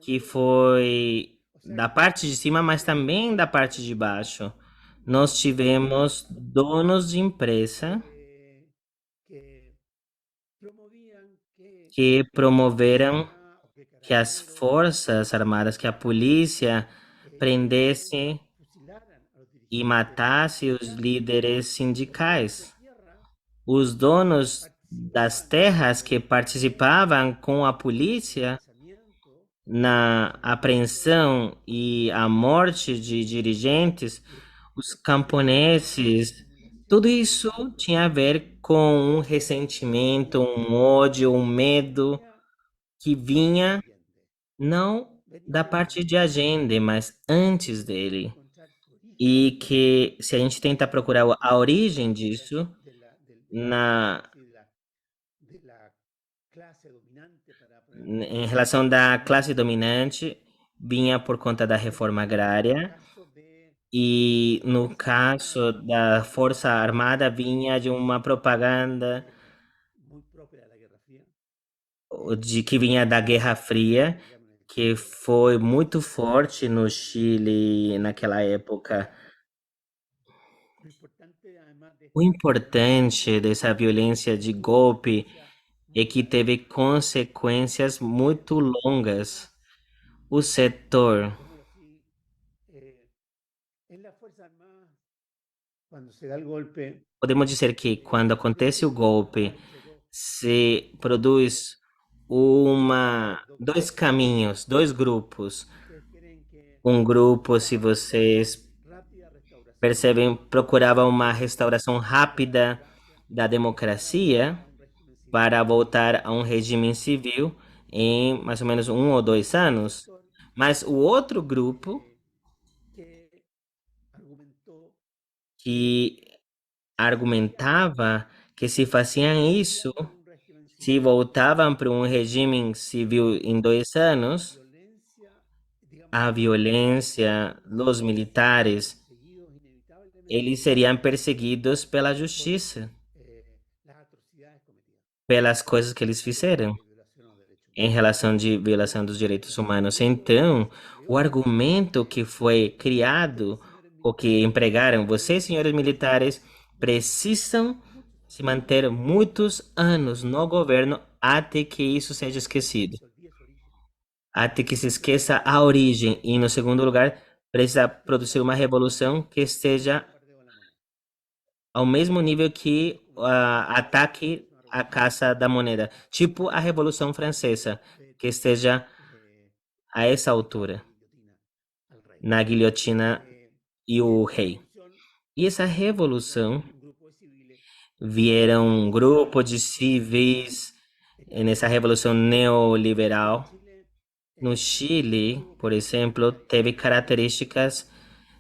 que foi da parte de cima, mas também da parte de baixo. Nós tivemos donos de empresa que promoveram que as forças armadas, que a polícia prendesse e matasse os líderes sindicais. Os donos das terras que participavam com a polícia na apreensão e a morte de dirigentes, os camponeses, tudo isso tinha a ver com um ressentimento, um ódio, um medo que vinha não da parte de Allende, mas antes dele. E que, se a gente tenta procurar a origem disso, em relação da classe dominante, vinha por conta da reforma agrária E no caso da Força Armada vinha de uma propaganda muy propia de la Guerra Fría, de que vinha da Guerra Fria, que foi muito forte no Chile naquela época. lo importante además de O esta importante dessa violência de golpe é que muy teve consequências muito longas. O setor, digámoslo así, en las Fuerzas Armadas, cuando se da el golpe, podemos dizer que quando acontece o golpe, entre dos, se produz dois caminhos, dois grupos. ustedes creen que Um grupo, se buscaban vocês rápida restauración percebem, procurava uma de restauração rápida democracia da para volver democracia a un régimen civil. para voltar a um regime civil em mais ou menos 1 ou 2 anos. Sector Mas o outro grupo que argumentó que argumentava que se faziam isso, por un régimen se civil, voltavam para um regime civil em 2 anos, violencia, digamos, a violência dos militares, seguidos inevitablemente eles seriam perseguidos pela por justiça, las atrocidades cometidas pelas coisas que eles fizeram de violación a los derechos em humanos. relação de violação dos direitos humanos. Então, o argumento que foi criado, o que empregaram, vocês, senhores militares, precisam se manter muitos anos no governo até que isso seja esquecido, Se olvida su origen. até que se esqueça a origem. E, no segundo lugar, precisa produzir uma revolução que esteja Bombardeo a la moneda. ao mesmo nível que o ataque à caça da moneda, tipo a Revolução Francesa, que esteja Eh, a essa altura, guillotina al rey. na guilhotina Eh, e o esa rei. revolución E essa revolução un grupo de civiles vieram um grupo de civis nessa revolução neoliberal. Chile No Chile, por exemplo, teve características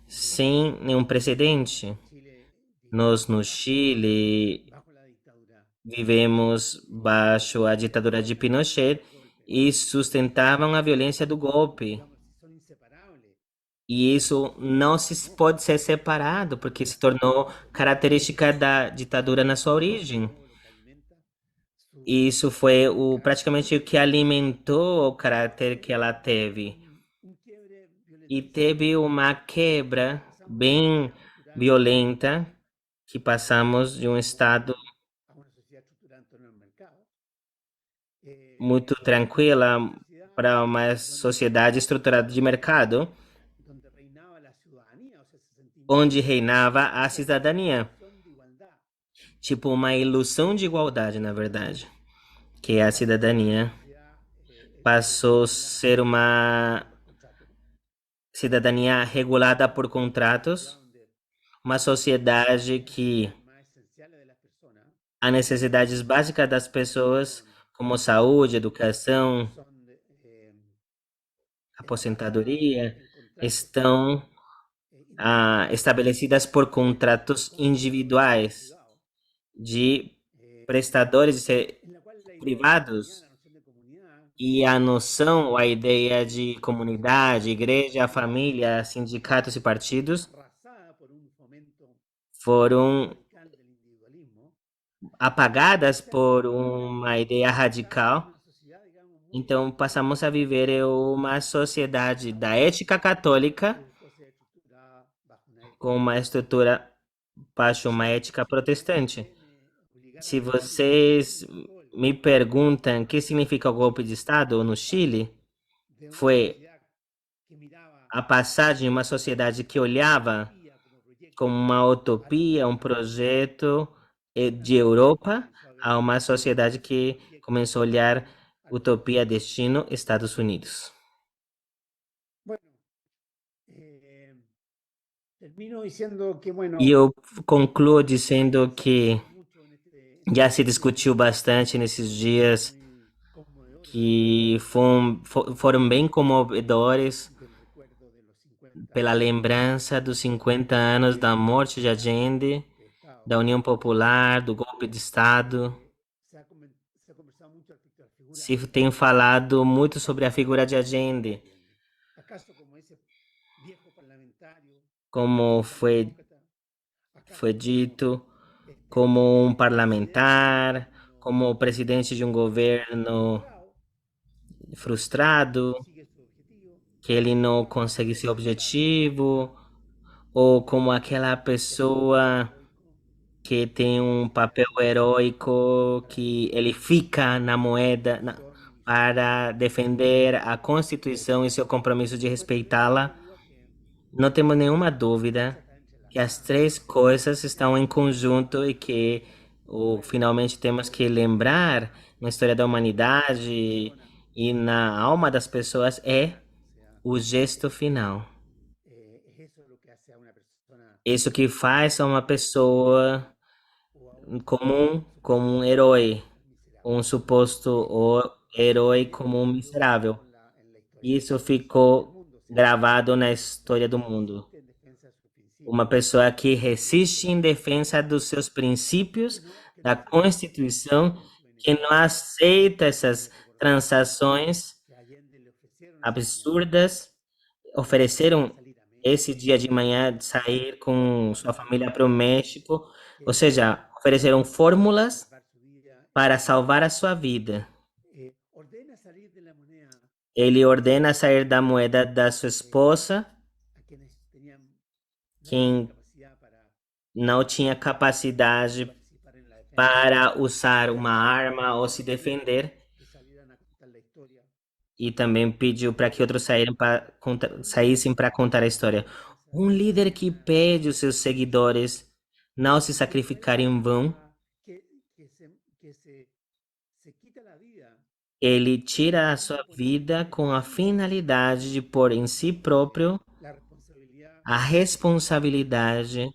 sem nenhum precedente. Chile, Nós, no Chile, bajo la dictadura vivemos baixo a ditadura de Pinochet e sustentavam a violência do golpe. digamos, son inseparables. E isso não se pode ser separado, porque se tornou característica da ditadura na sua origem. Todo lo que alimenta su E isso foi praticamente o que alimentou o caráter que ela teve. un quiebre E violentísimo. teve uma quebra bem violenta, que passamos de um estado A una sociedad estructurada en torno al mercado. muito tranquila Sociedad para uma sociedade estruturada de mercado, donde reinaba la ciudadanía, o sea, se sentía onde reinava a cidadania. ilusión de igualdad. Tipo uma ilusão de igualdade, na verdade, que a cidadania Sociedad, passou a ser uma contrato, cidadania regulada por contratos, donde uma sociedade que más esenciales de las personas as necessidades básicas das pessoas, como saúde, educação, son aposentadoria, contratos estão estabelecidas por contratos individuais privados, de prestadores de en la cual la idea de privados. comunidad, la noción de comunidad, E a noção, a ideia de comunidade, igreja, família, sindicatos e partidos arrasada por un fomento foram radical del individualismo, apagadas por uma ideia radical. una sociedad, digamos, muy Então passamos a viver em uma sociedade da ética católica que buscó ser estructurada bajo una ética com uma estrutura baixo uma ética protestante. obligar Se vocês me perguntam o que significa o golpe de Estado no Chile, de una foi sociedad que miraba a passagem de uma sociedade que olhava como proyecto como uma utopia, um projeto de Europa, a uma sociedade que começou a olhar utopia, destino, Estados Unidos. bueno, termino diciendo que, bueno, E eu concluo dizendo que mucho en este já se discutiu bastante nesses dias, muy conmovedor que foram bem comovedores del recuerdo de los 50 pela lembrança dos 50 anos da morte de Allende, de Estado. da União Popular, do golpe de Estado. Se ha conversado mucho respecto a la figura. Se tem falado muito sobre a figura de Allende. ¿Acaso como ese como foi dito, como um parlamentar, como presidente de um governo frustrado, que ele não consegue seu objetivo, ou como aquela pessoa que tem um papel heróico que ele fica na moeda para defender a Constituição e seu compromisso de respeitá-la. Não temos nenhuma dúvida que as três coisas estão em conjunto e que finalmente temos que lembrar na história da humanidade e na alma das pessoas é o gesto final. Isso que faz uma pessoa comum como um herói, um suposto herói como um miserável. Isso ficou gravado na história do mundo. Uma pessoa que resiste em defesa dos seus princípios, da Constituição, que não aceita essas transações absurdas, ofereceram esse dia de manhã de sair com sua família para o México, ou seja, ofereceram fórmulas para salvar a sua vida. Ele ordena sair da moeda da sua esposa, quem não tinha capacidade para usar uma arma ou se defender, e também pediu para que outros saíssem para contar a história. Um líder que pede os seus seguidores não se sacrificarem em vão, ele tira a sua vida com a finalidade de pôr em si próprio a responsabilidade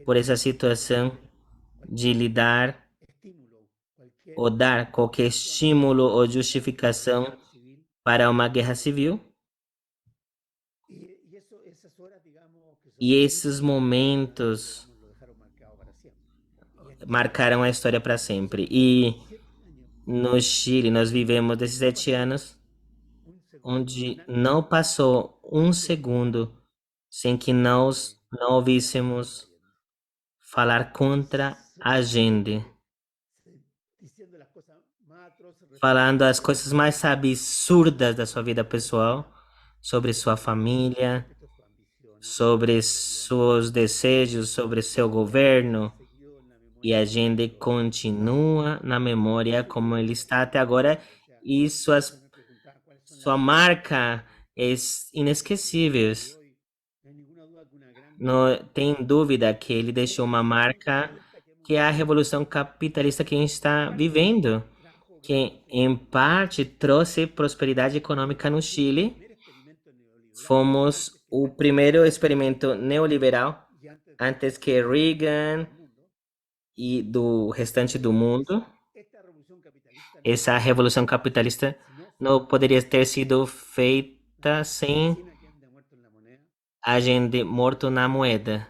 por essa situação, de lidar ou dar qualquer estímulo ou justificação para uma guerra civil. E esses momentos marcaram a história para sempre. E no Chile nós vivemos 17 anos onde não passou um segundo sem que nós não ouvíssemos falar contra Allende, falando as coisas mais absurdas da sua vida pessoal, sobre sua família, sobre seus desejos, sobre seu governo. E Allende continua na memória como ele está até agora, e sua marca é inesquecível. Não tem dúvida que ele deixou uma marca que é a revolução capitalista que a gente está vivendo, que em parte trouxe prosperidade econômica no Chile. Fomos o primeiro experimento neoliberal antes que Reagan e do restante do mundo. Essa revolução capitalista não poderia ter sido feita sem Allende morto na moeda,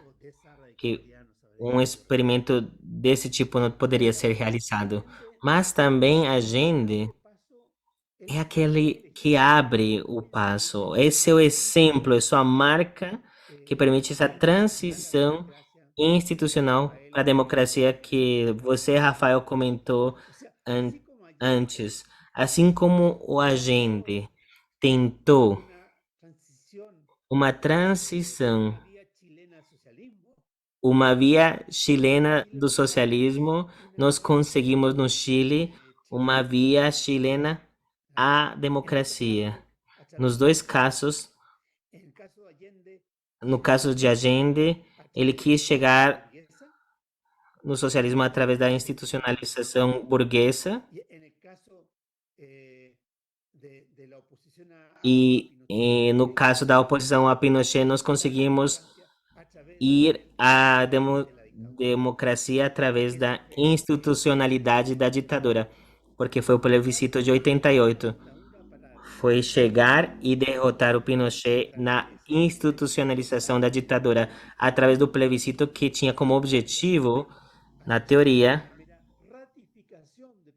que um experimento desse tipo não poderia ser realizado. Mas também Allende é aquele que abre o passo. Esse é o exemplo, é sua marca que permite essa transição institucional para a democracia que você, Rafael, comentou antes. Assim como o Allende tentou uma transição, uma via chilena do socialismo, nós conseguimos no Chile uma via chilena à democracia. Nos dois casos, no caso de Allende, ele quis chegar no socialismo através da institucionalização burguesa, e no caso da oposição a Pinochet, nós conseguimos ir à democracia através da institucionalidade da ditadura, porque foi o plebiscito de 88. Foi chegar e derrotar o Pinochet na institucionalização da ditadura, através do plebiscito que tinha como objetivo, na teoria,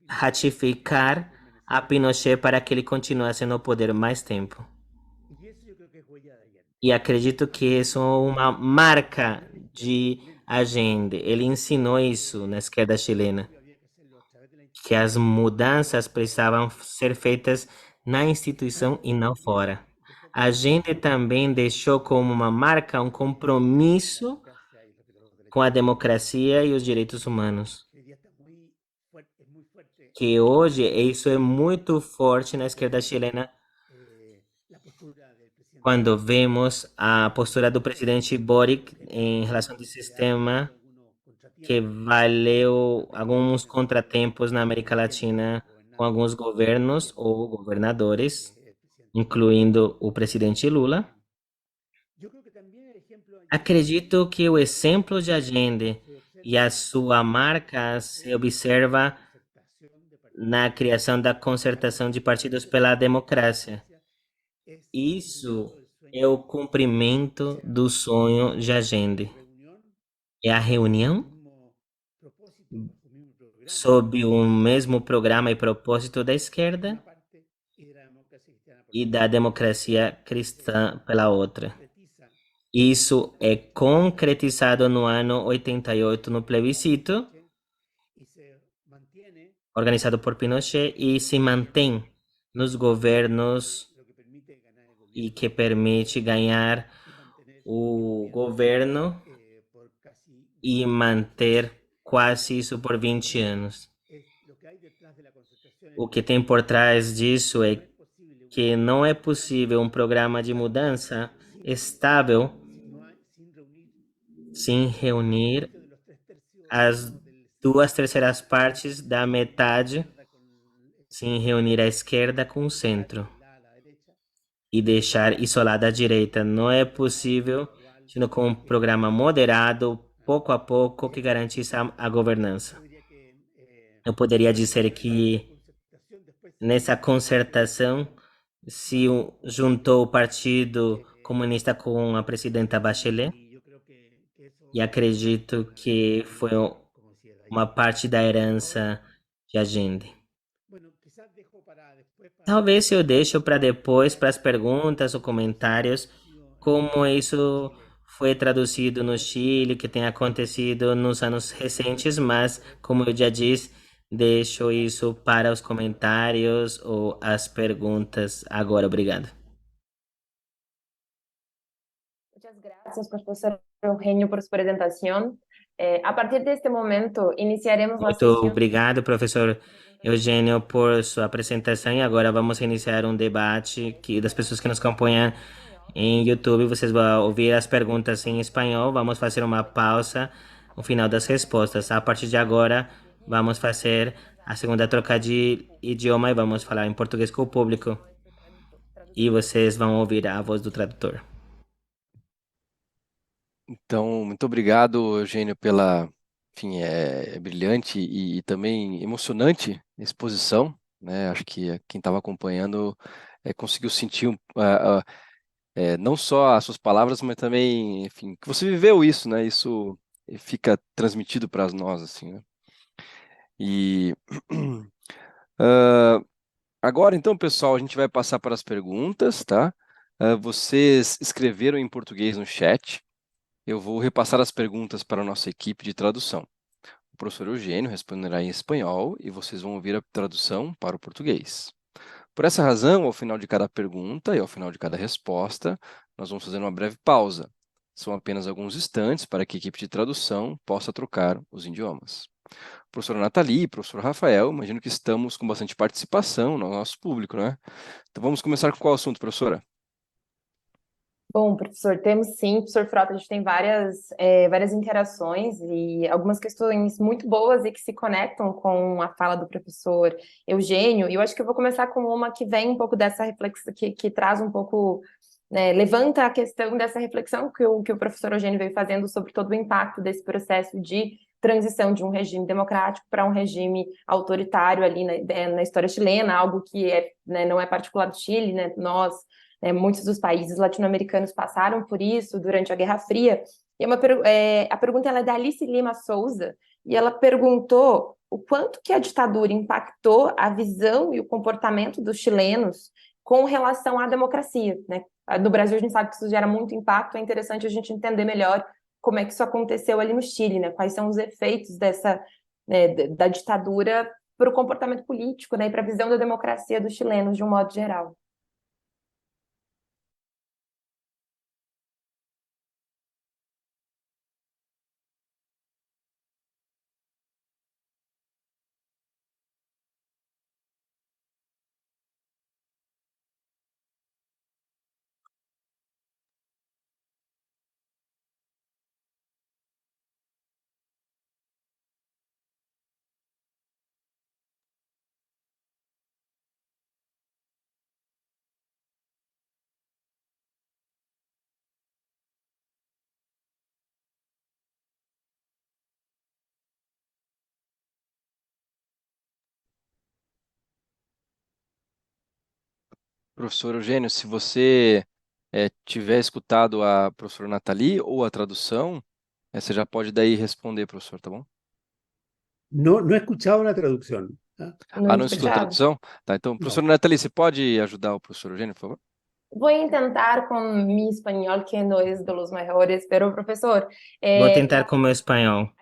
ratificar a Pinochet para que ele continuasse no poder mais tempo. E acredito que isso é uma marca de Allende. Ele ensinou isso na esquerda chilena, que as mudanças precisavam ser feitas na instituição e não fora. A gente também deixou como uma marca um compromisso com a democracia e os direitos humanos, que hoje isso é muito forte na esquerda chilena quando vemos a postura do presidente Boric em relação ao sistema que valeu alguns contratempos na América Latina com alguns governos ou governadores, incluindo o presidente Lula. Acredito que o exemplo de Allende e a sua marca se observa na criação da concertação de partidos pela democracia. Isso é o cumprimento do sonho de Allende. É a reunião sob o mesmo programa e propósito da esquerda e da democracia cristã pela outra. Isso é concretizado no ano 88 no plebiscito, organizado por Pinochet, e se mantém nos governos e que permite ganhar o governo e manter quase isso por 20 anos. O que tem por trás disso é que não é possível um programa de mudança estável sem reunir as 2/3 partes da metade, sem reunir a esquerda com o centro e deixar isolada a direita. Não é possível, sino com um programa moderado, pouco a pouco, que garantisse a governança. Eu poderia dizer que nessa concertação se juntou o Partido Comunista com a presidenta Bachelet, e acredito que foi uma parte da herança de Allende. Talvez eu deixe para depois, para as perguntas ou comentários, como isso foi traduzido no Chile, que tem acontecido nos anos recentes, mas, como eu já disse, deixo isso para os comentários ou as perguntas agora. Obrigado. Muchas gracias, profesor Eugenio, por su presentación. A partir de este momento, iniciaremos la Muito sesión. obrigado, professor Eugênio, por sua apresentação. E agora vamos iniciar um debate das pessoas que nos acompanham em YouTube. Vocês vão ouvir as perguntas em espanhol. Vamos fazer uma pausa no final das respostas. A partir de agora, vamos fazer a segunda troca de idioma e vamos falar em português com o público. E vocês vão ouvir a voz do tradutor. Então, muito obrigado, Eugênio, pela, enfim, é brilhante e também emocionante exposição, né? Acho que quem estava acompanhando conseguiu sentir não só as suas palavras, mas também, enfim, que você viveu isso, né? Isso fica transmitido para nós, assim, né? E agora, então, pessoal, a gente vai passar para as perguntas, tá? Vocês escreveram em português no chat. Eu vou repassar as perguntas para a nossa equipe de tradução. O professor Eugênio responderá em espanhol e vocês vão ouvir a tradução para o português. Por essa razão, ao final de cada pergunta e ao final de cada resposta, nós vamos fazer uma breve pausa. São apenas alguns instantes para que a equipe de tradução possa trocar os idiomas. Professora Nathalie e professor Rafael, imagino que estamos com bastante participação no nosso público, né? Então vamos começar com qual assunto, professora? Bom, professor, temos sim, professor Frota, a gente tem várias interações e algumas questões muito boas e que se conectam com a fala do professor Eugênio, e eu acho que eu vou começar com uma que vem um pouco dessa reflexão, que traz um pouco, né, levanta a questão dessa reflexão que o professor Eugênio veio fazendo sobre todo o impacto desse processo de transição de um regime democrático para um regime autoritário ali na história chilena, algo que né, não é particular do Chile, né, muitos dos países latino-americanos passaram por isso durante a Guerra Fria. E a pergunta ela é da Alice Lima Souza, e ela perguntou o quanto que a ditadura impactou a visão e o comportamento dos chilenos com relação à democracia, né? no Brasil a gente sabe que isso gera muito impacto, é interessante a gente entender melhor como é que isso aconteceu ali no Chile, né? Quais são os efeitos da ditadura para o comportamento político, né? E para a visão da democracia dos chilenos de um modo geral. Professor Eugênio, se você tiver escutado a professora Nathalie ou a tradução, você já pode daí responder, professor, tá bom? No, no he escuchado la traducción. ¿Ah? Não Não escutou a escuchava. tradução? Tá, então, professora No. Nathalie, você pode ajudar o professor Eugênio, por favor? Voy a intentar con mi español, que no es de los mejores, pero profesor, Vou tentar com o meu espanhol.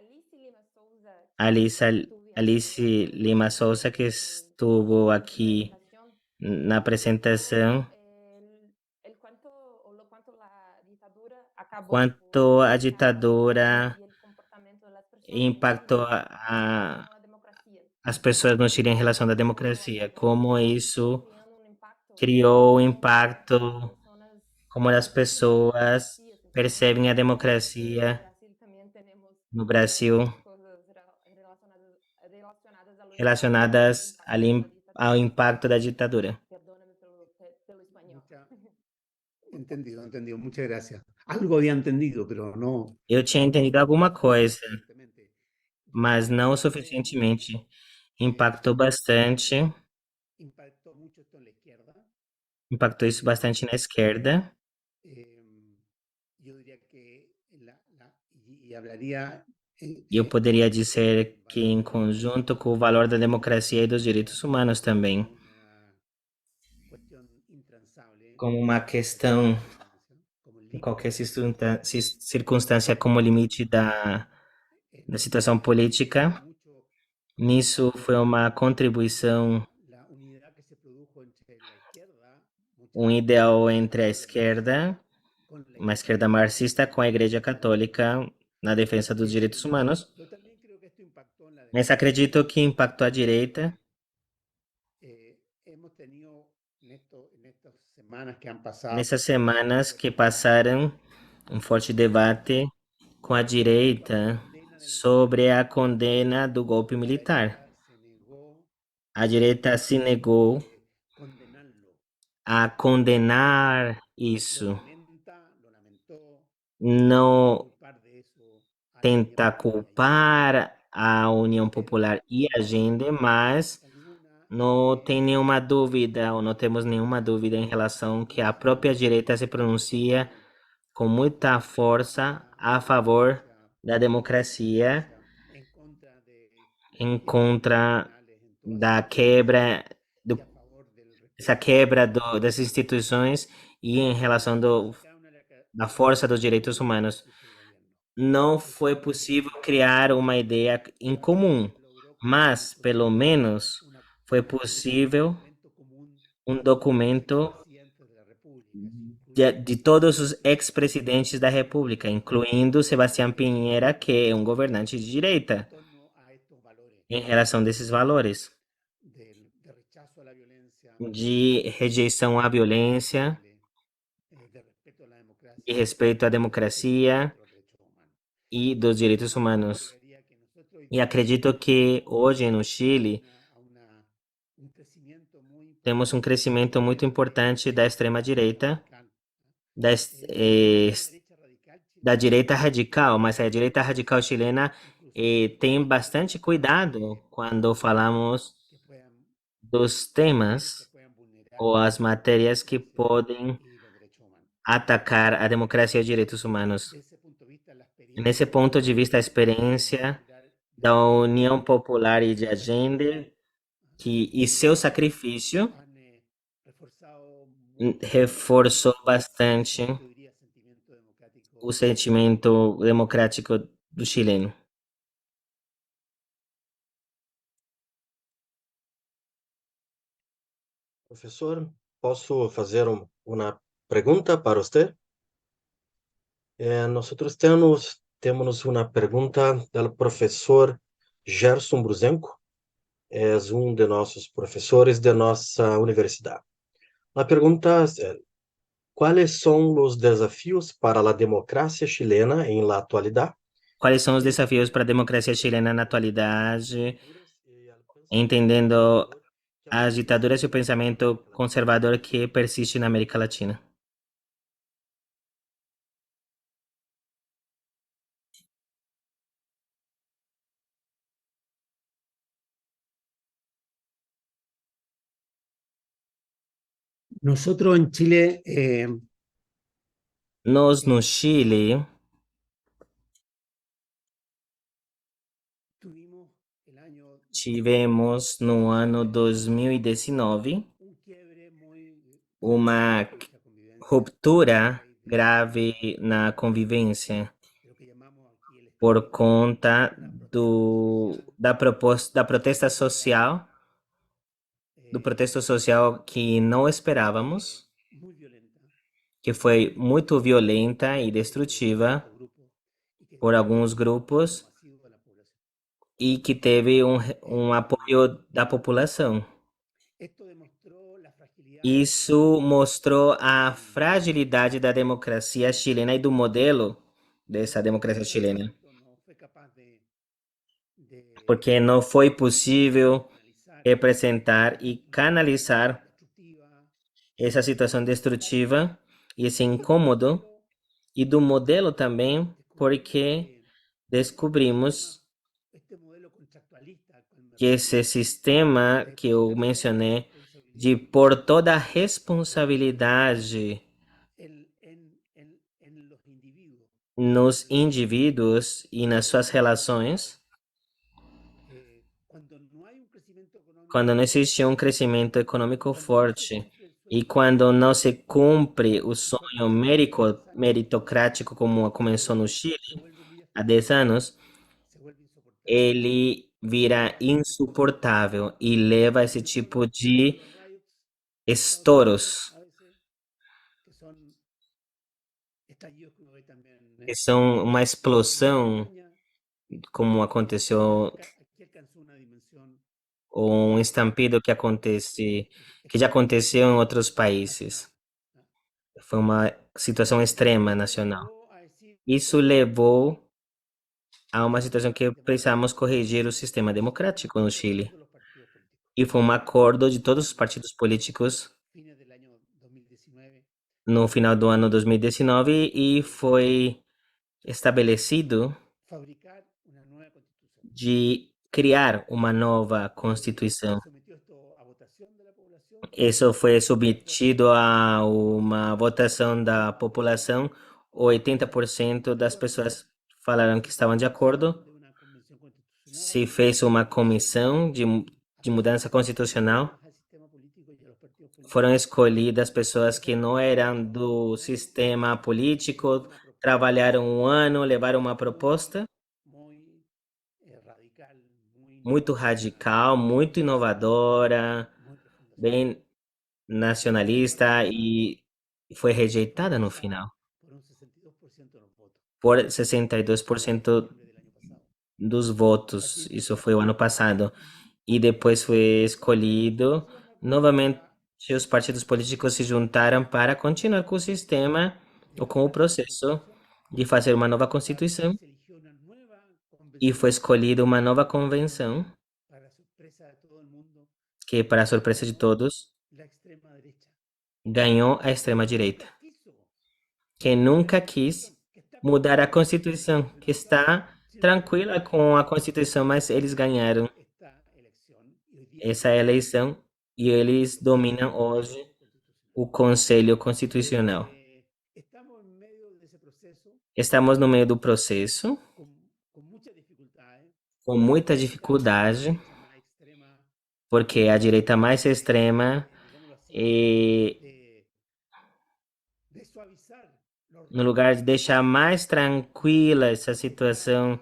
Alice Lima Souza, Alice Lima Souza, que estuvo aqui na apresentação, quanto a ditadura impactou as pessoas no Chile em relação à democracia, como isso criou impacto, como as pessoas percebem a democracia no Brasil relacionadas ao impacto da ditadura. Entendido, entendido. Muchas gracias. Algo había entendido, pero no. Eu tinha entendido alguma coisa, mas não o suficientemente. Impactou bastante, Impactó mucho esto en la izquierda. impactou isso bastante na esquerda. Yo diría que y hablaría. E eu poderia dizer que, em conjunto com o valor da democracia e dos direitos humanos também, como uma questão, em qualquer circunstância, como limite da situação política, nisso foi uma contribuição, um ideal entre a esquerda, uma esquerda marxista, com a Igreja Católica na defesa dos direitos humanos. Mas acredito que impactou a direita. Nessas semanas que passaram, um forte debate com a direita sobre a condena do golpe militar. A direita se negou a condenar isso. Não tenta culpar a União Popular e a Gente, mas não tem nenhuma dúvida, ou não temos nenhuma dúvida em relação que a própria direita se pronuncia com muita força a favor da democracia, em contra da quebra, essa quebra das instituições e em relação da força dos direitos humanos. Não foi possível criar uma ideia em comum, mas, pelo menos, foi possível um documento de todos os ex-presidentes da República, incluindo Sebastião Pinheira, que é um governante de direita, em relação desses valores de rejeição à violência, de respeito à democracia e dos direitos humanos. E acredito que hoje no Chile temos um crescimento muito importante da extrema-direita, da direita radical, mas a direita radical chilena tem bastante cuidado quando falamos dos temas ou as matérias que podem atacar a democracia e os direitos humanos. Nesse ponto de vista, a experiência da União Popular e de Allende e seu sacrifício reforçou bastante o sentimento democrático do chileno. Professor, posso fazer uma pergunta para você? Nosotros temos uma pergunta do professor Gerson Brusenko, é de nossos professores de nossa universidade. A pergunta é: quais são os desafios para a democracia chilena em la atualidade? Quais são os desafios para a democracia chilena na atualidade, entendendo as ditaduras e o pensamento conservador que persiste na América Latina? Nosotros en Chile Nós, no Chile, tuvimos el año tivemos no ano 2019 un quiebre muy uma con nuestra convivencia ruptura grave na convivência de lo que llamamos aquí el por estallido, conta una protesta social da protesta social, do protesto social que não esperávamos, muy violenta que foi muito violenta e destrutiva por grupos y que por tuvo alguns grupos masivo de la población. e que teve um apoio da população. Esto demostró la fragilidad de la Isso democracia mostrou a fragilidade da democracia chilena e do modelo dessa democracia chilena, no fue capaz de porque não foi possível canalizar representar e canalizar destructiva essa situação destrutiva e esse incômodo, e do modelo também, porque que descobrimos este modelo contractualista al cual me que refería, esse sistema que eu mencionei de pôr toda a responsabilidade en los individuos, nos indivíduos e nas suas relações, cuando no hay un crecimiento económico quando não fuerte, existe um crescimento econômico cuando no se forte cumple el e sueño quando não se cumpre o que fue sonho posible hace 10 años, meritocrático como começou no Chile se vuelve muy há 10 anos, se vuelve insoportable. ele vira insuportável e leva a esse tipo de Los riots estouros, a veces que son estallidos que uno ve también que são uma explosão, España, como aconteceu, aquí alcanzó una dimensión ou um estampido que já aconteceu em outros países. Foi uma situação extrema nacional. llevó a decir Isso levou a uma situação que precisamos corrigir o sistema democrático no Chile. todos los partidos políticos. E foi um acordo de todos os partidos políticos Fines del año 2019 no final do ano 2019 e foi estabelecido fabricar una nueva constitución. de criar uma nova Constituição. Sometió esto a votación de la población. Isso foi submetido a uma votação da população. 80% das pessoas falaram que estavam de acordo. De una convención constitucional Se fez uma comissão de mudança constitucional. al sistema político y a los partidos políticos. Foram escolhidas pessoas que não eram do sistema político, trabalharam um ano, levaram uma proposta Muy radical, muy muito radical, muito inovadora, muy profunda. bem nacionalista e foi rejeitada no final Por un 62% de los votos. por 62% Del año pasado. dos votos. Isso foi o ano passado. E depois foi escolhido novamente. Os partidos políticos se juntaram para continuar com o sistema ou com o processo de fazer uma nova Constituição. Se eligió una nueva E convención foi escolhida uma nova convenção para sorpresa de todo el mundo, que, para a surpresa de todos, la extrema derecha. ganhou a extrema-direita, Quiso que nunca quis que está mudar a Constituição, que está tranquila com a Constituição, mas eles ganharam esta elección y hoy día essa eleição e eles dominam hoje o Conselho Constitucional. estamos en medio de ese proceso Estamos no meio do processo, con muchas dificultades. com muita dificuldade, La más extrema, porque a direita mais extrema digámoslo así, eh, no lugar de deixar mais tranquila essa situação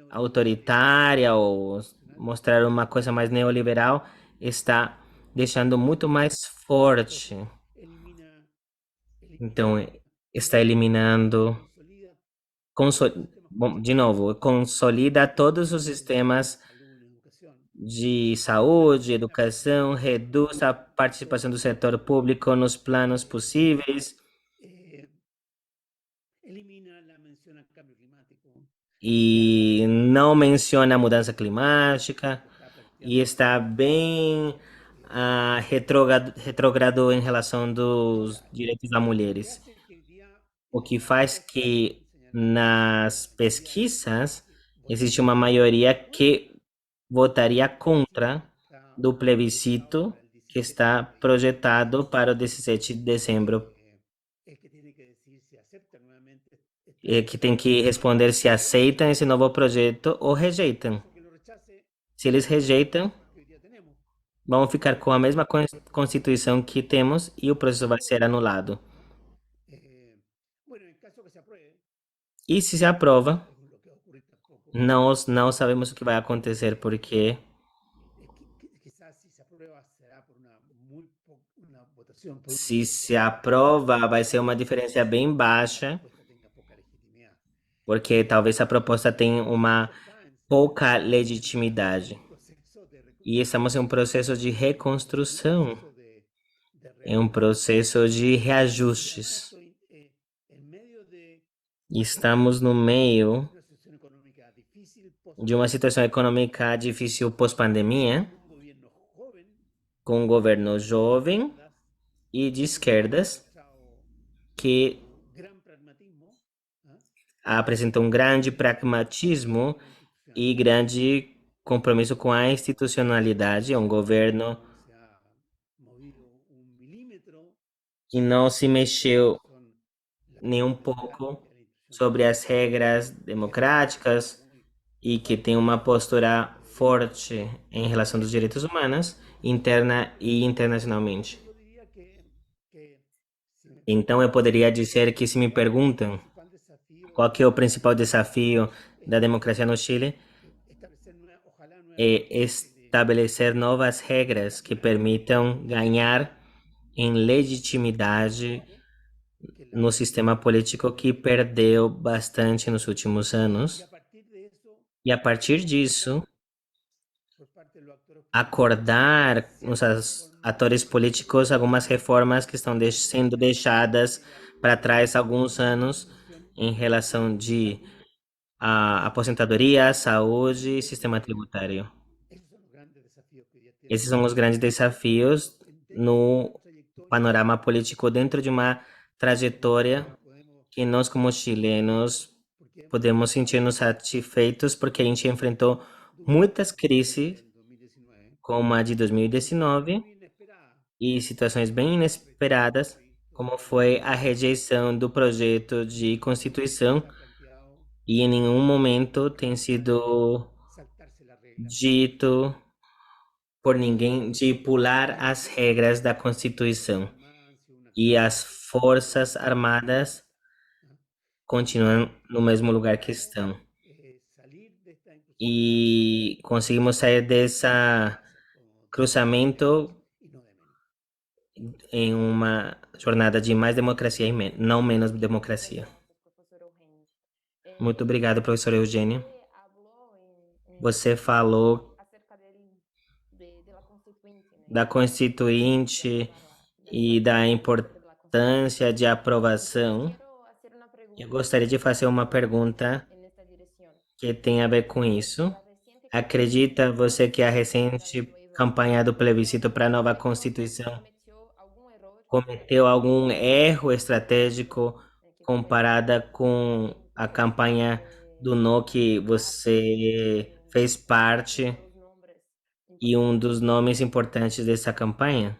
autoritária ou mostrar uma coisa mais neoliberal, está deixando muito mais forte. Então, está eliminando, bom, de novo, consolida todos os sistemas de saúde, educação, reduz a participação do setor público nos planos possíveis e não menciona a mudança climática e está bem retrogrado em relação dos direitos das mulheres, o que faz que nas pesquisas existe uma maioria que votaria contra do plebiscito que está projetado para o 17 de dezembro, que tem que responder se aceitam esse novo projeto ou rejeitam. Se eles rejeitam, vamos ficar com a mesma Constituição que temos e o processo vai ser anulado. E se aprova, não sabemos o que vai acontecer, porque se aprova, vai ser uma diferença bem baixa, porque talvez a proposta tenha uma pouca legitimidade. E estamos em um processo de reconstrução, em um processo de reajustes. Estamos no meio de uma situação econômica difícil pós-pandemia, com um governo jovem e de esquerdas que apresenta um grande pragmatismo e grande compromisso com a institucionalidade. É um governo que não se mexeu nem um pouco sobre as regras democráticas e que tem uma postura forte em relação aos direitos humanos, interna e internacionalmente. Então eu poderia dizer que se me perguntam qual que é o principal desafio da democracia no Chile, é estabelecer novas regras que permitam ganhar em legitimidade no sistema político que perdeu bastante nos últimos anos. E a partir disso, acordar nos atores políticos algumas reformas que estão sendo deixadas para trás há alguns anos em relação de aposentadoria, saúde e sistema tributário. Esses são os grandes desafios no panorama político dentro de uma trajetória que nós, como chilenos, podemos sentir-nos satisfeitos porque a gente enfrentou muitas crises, como a de 2019, e situações bem inesperadas, como foi a rejeição do projeto de Constituição, e em nenhum momento tem sido dito por ninguém de pular as regras da Constituição. E as Forças Armadas continuam no mesmo lugar que estão. E conseguimos sair desse cruzamento em uma jornada de mais democracia e não menos democracia. Muito obrigado, professor Eugênio. Você falou da Constituinte e da importância de aprovação. Eu gostaria de fazer uma pergunta que tem a ver com isso. Acredita você que a recente campanha do plebiscito para a nova Constituição cometeu algum erro estratégico comparada com a campanha do No que você fez parte e um dos nomes importantes dessa campanha?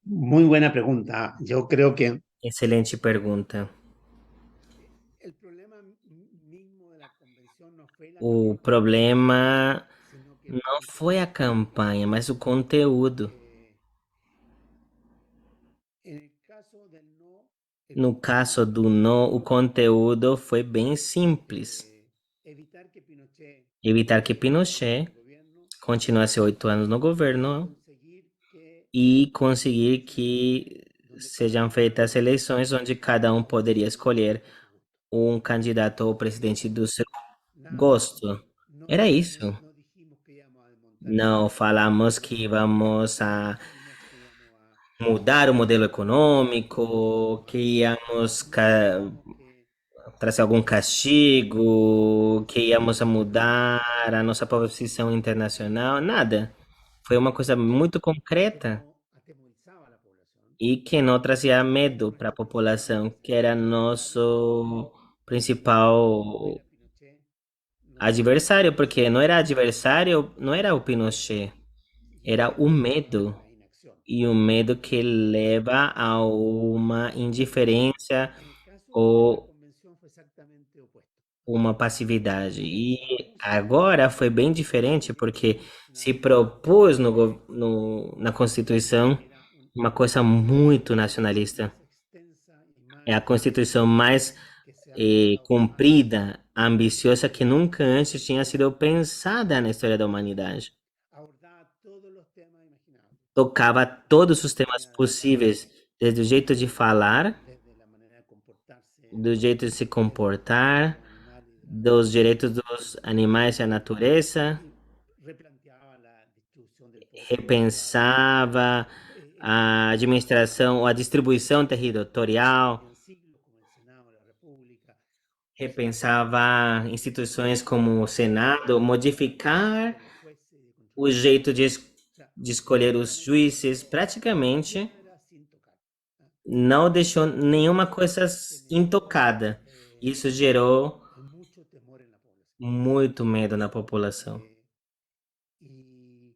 Muy buena pregunta. Yo creo que Excelente pergunta. el problema mismo de la convención no fue la O campaña, problema sino que não fue el foi a contenido. campanha, mas o conteúdo. En el caso del no, el No caso contenido do não, o fue conteúdo foi bem simples. evitar que Pinochet Evitar que siga 8 años en Pinochet el gobierno continuasse 8 anos no y governo conseguir que e haya conseguir elecciones que donde cada sejam uno feitas pudiera eleições onde cada um poderia escolher a su gusto. um candidato ao presidente do seu Nada más. gosto. Era isso. No dijimos que íbamos a desmontar el Não falamos modelo que económico, íamos a no dijimos que íbamos mudar o modelo econômico, que íamos no dijimos que trazer algum castigo, que íamos a mudar a nossa posição internacional, nada. Foi uma coisa muito que concreta no atemorizaba a la población, e que não trazia que era medo para a nuestro principal população, que era nosso no principal era Pinochet, no era adversário, porque não era la adversário, não era o Pinochet, era o sino medo. la inacción. E o medo que leva a uma indiferença En el caso de la ou convención fue exactamente opuesto. uma passividade. Se E propuso agora foi bem diferente, porque se propôs na Constituição era uma coisa muito nacionalista. más extensa y É a más Constituição mais que se ha pensado jamás. comprida, ambiciosa, que nunca antes tinha sido pensada na história da humanidade. Abordaba todos los temas imaginables, Tocava todos os temas desde la possíveis, desde o jeito de falar, desde la manera de comportarse do jeito de se de comportar, los animales y de la dos naturaleza, direitos dos animais e a natureza, y replanteaba la distribución del poder territorial, repensava a estructuraba administração ou a distribuição territorial, en siglos como el Senado de la República, repensava instituições como o Senado, modificar de los jueces y de o controlar los jeito jueces. O sea, de escolher os prácticamente juízes, dejó praticamente piedra sin tocar. não deixou nenhuma Eso coisa generó intocada. Isso gerou mucho temor en la población. muito medo na população. Y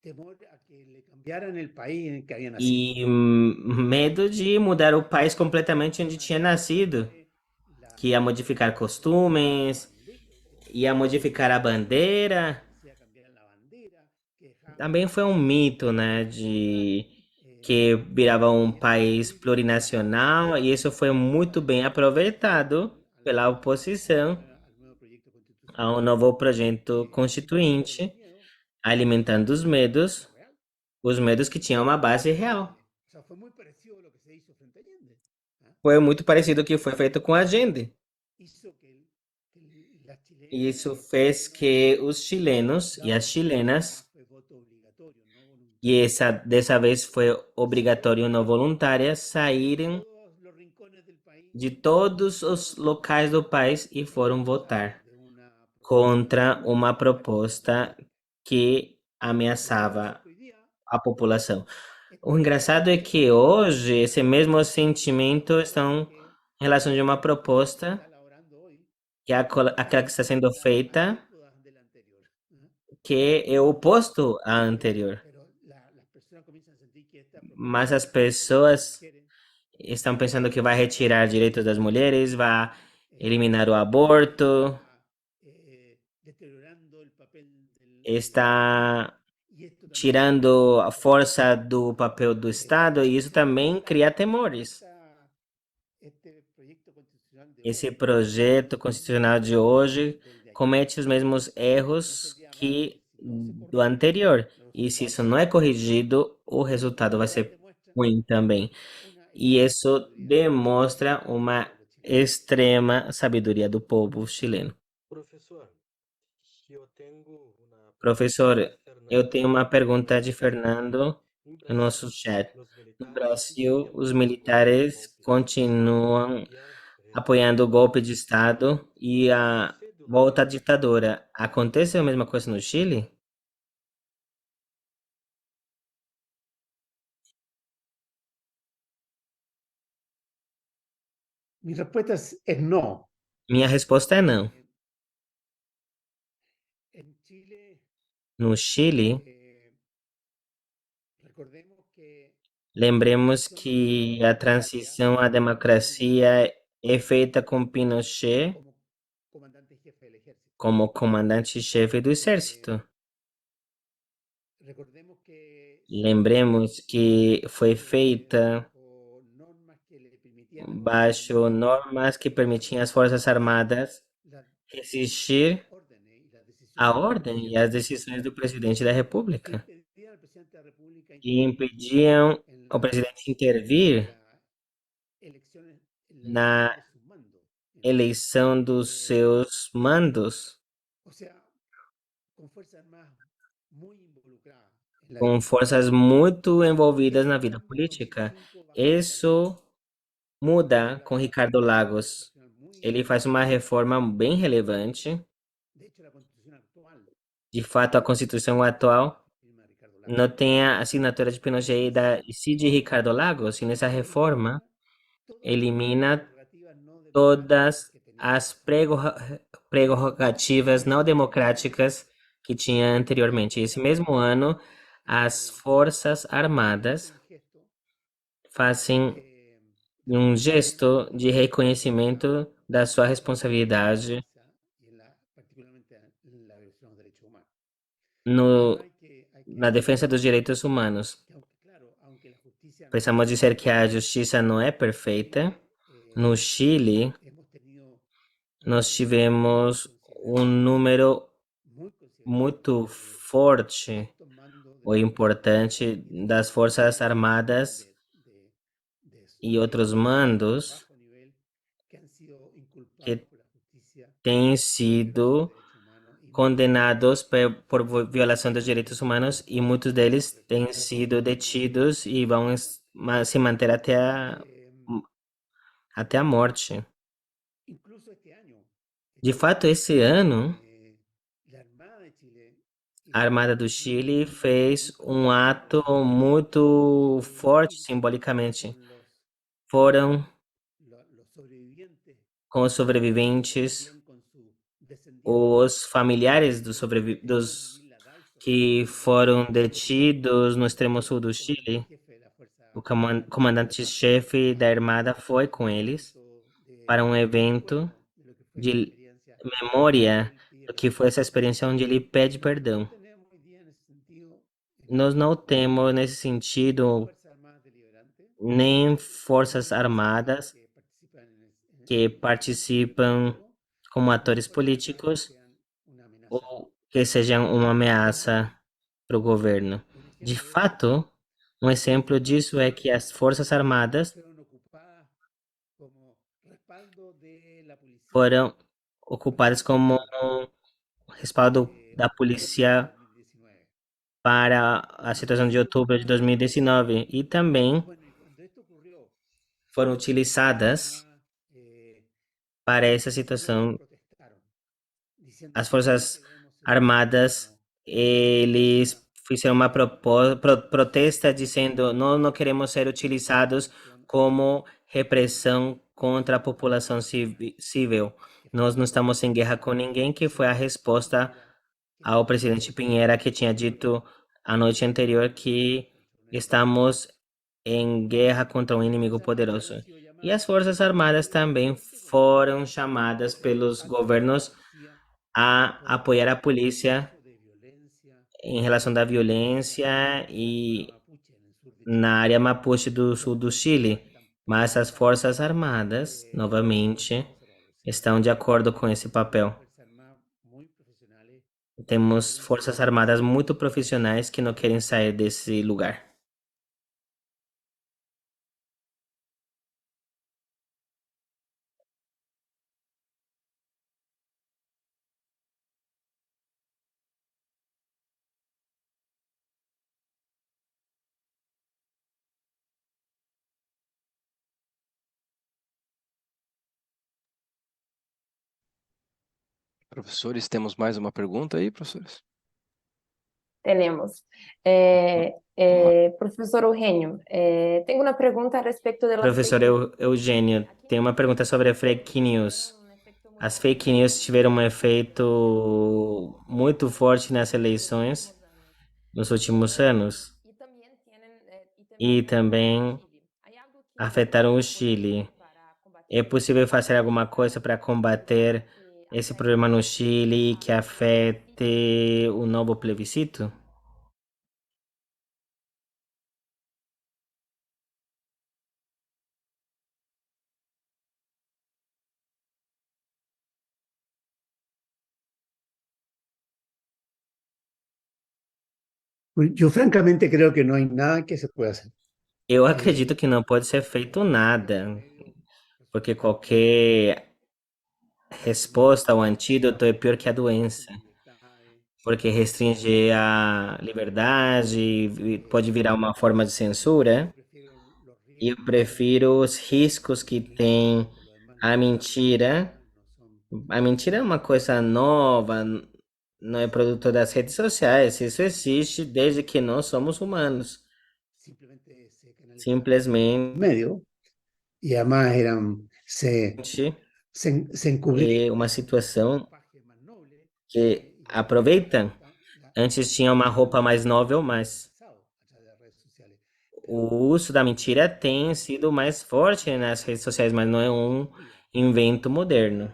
temor a que le cambiaran el país en el que había nacido. E medo de mudar o país completamente onde tinha nascido, que ia modificar costumes, ia modificar a bandeira. Também foi um mito, né, de que virava um país plurinacional e isso foi muito bem aproveitado pela oposição ao novo projeto constituinte, alimentando os medos que tinham uma base real. Foi muito parecido ao que foi feito com a Allende. E isso fez que os chilenos e as chilenas, e dessa vez foi obrigatório e não voluntária, saírem de todos os locais do país e foram votar contra uma proposta que ameaçava a população. O engraçado é que hoje esse mesmo sentimento estão em relação de uma proposta que é aquela que está sendo feita, que é o oposto à anterior. Mas as pessoas estão pensando que vai retirar direitos das mulheres, vai eliminar o aborto, está tirando a força do papel do Estado e isso também cria temores. Esse projeto constitucional de hoje comete os mesmos erros que do anterior. E se isso não é corrigido, o resultado vai ser ruim também. E isso demonstra uma extrema sabedoria do povo chileno. Professor, eu tenho uma Professor, pergunta de eu Fernando. tenho uma pergunta de Fernando no nosso chat. No Brasil, os militares continuam apoiando o golpe de Estado e a volta à ditadura. Acontece a mesma coisa no Chile? Mi respuesta es no. Minha resposta é não. En Chile, No Chile, recordemos que Lembremos que a transição à democracia é feita com Pinochet como comandante-chefe do exército. Lembremos que foi feita baixo normas que permitiam às Forças Armadas resistir à ordem e às decisões do presidente da República e impediam o presidente intervir na eleição dos seus mandos com forças muito envolvidas na vida política. Isso muda com Ricardo Lagos. Ele faz uma reforma bem relevante. De fato, a Constituição atual não tem a assinatura de Pinochet e sim de Ricardo Lagos, e nessa reforma elimina todas as prerrogativas não democráticas que tinha anteriormente. Esse mesmo ano, as Forças Armadas fazem um gesto de reconhecimento da sua responsabilidade no, na defesa dos direitos humanos. Precisamos dizer que a justiça não é perfeita. No Chile, nós tivemos um número muito forte ou importante das Forças Armadas e outros mandos que têm sido condenados por violação dos direitos humanos e muitos deles têm sido detidos e vão se manter até a morte. De fato, esse ano, a Armada do Chile fez um ato muito forte simbolicamente. Foram com os sobreviventes, os familiares dos que foram detidos no extremo sul do Chile. O comandante-chefe da Armada foi com eles para um evento de memória do que foi essa experiência onde ele pede perdão. Nós não temos, nesse sentido, nem forças armadas que participam como atores políticos ou que sejam uma ameaça para o governo. De fato, um exemplo disso é que as Forças Armadas foram ocupadas como respaldo da polícia para a situação de outubro de 2019 e também foram utilizadas para essa situação. As Forças Armadas, eles fizeram uma protesta dizendo não queremos ser utilizados como repressão contra a população civil. Nós não estamos em guerra com ninguém, que foi a resposta ao presidente Pinheira, que tinha dito a noite anterior que estamos em guerra contra um inimigo poderoso. E as Forças Armadas também foram chamadas pelos governos a apoiar a polícia em relação da violência e na área Mapuche do sul do Chile. Mas as Forças Armadas, novamente, estão de acordo com esse papel. Temos Forças Armadas muito profissionais que não querem sair desse lugar. Professores, temos mais uma pergunta aí, professores? Tenemos. Profesor Eugenio, tengo una pregunta respecto de las Professor Eugênio, tem uma pergunta sobre a fake news. As fake news tiveram um efeito muito forte nas eleições nos últimos anos. e também afetaram o Chile. É possível fazer alguma coisa para combater esse problema no Chile que afete o novo plebiscito? Pues yo francamente creo que no hay nada que se pueda hacer. Eu acredito que não pode ser feito nada, porque qualquer resposta ou antídoto é pior que a doença, porque restringe a liberdade e pode virar uma forma de censura. E eu prefiro os riscos que tem a mentira. A mentira é uma coisa nova, não é produto das redes sociais. Isso existe desde que nós somos humanos. Simplesmente Medio, y además se encubrían é uma situação que aproveita. Antes tinha uma roupa mais novel, mas o uso da mentira tem sido mais forte nas redes sociais, mas não é um invento moderno.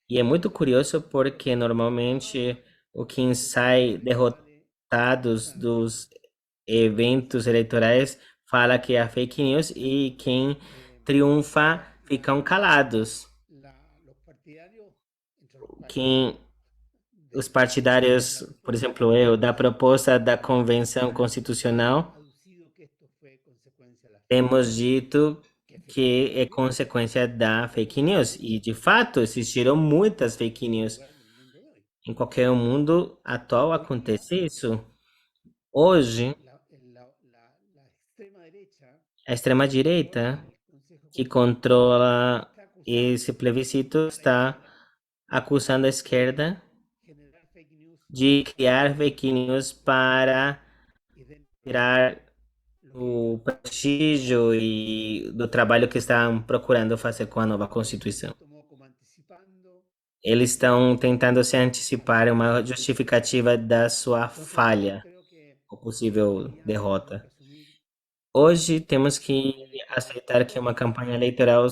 E é muito curioso porque normalmente o quem sai derrotados dos eventos eleitorais fala que é fake news e quem triunfa ficam calados. Quem os partidários, por exemplo, eu, da proposta da Convenção Constitucional, temos dito que é consequência da fake news. E, de fato, existiram muitas fake news. Em qualquer mundo atual acontece isso. Hoje, a extrema-direita, que controla esse plebiscito, está acusando a esquerda de criar fake news para tirar o prestígio e do trabalho que estão procurando fazer com a nova Constituição. Eles estão tentando se antecipar uma justificativa da sua falha, ou possível derrota. Hoje temos que aceitar que uma campanha eleitoral,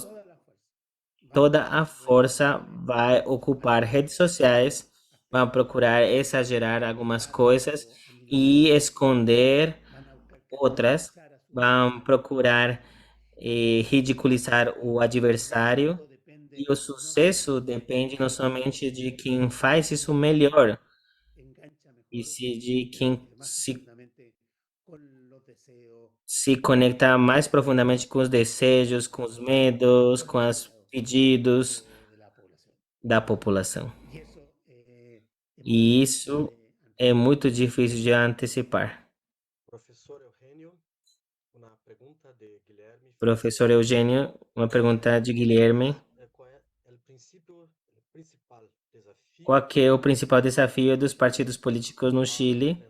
toda a força vai ocupar redes sociais, vai procurar exagerar algumas coisas e esconder outras, vão procurar ridiculizar o adversário e o sucesso depende não somente de quem faz isso melhor, e se de quem se conecta mais profundamente com os desejos, com os medos, com os pedidos da população. E isso é muito difícil de antecipar. Professor Eugênio, uma pergunta de Guilherme. Qual que é o principal desafio dos partidos políticos no Chile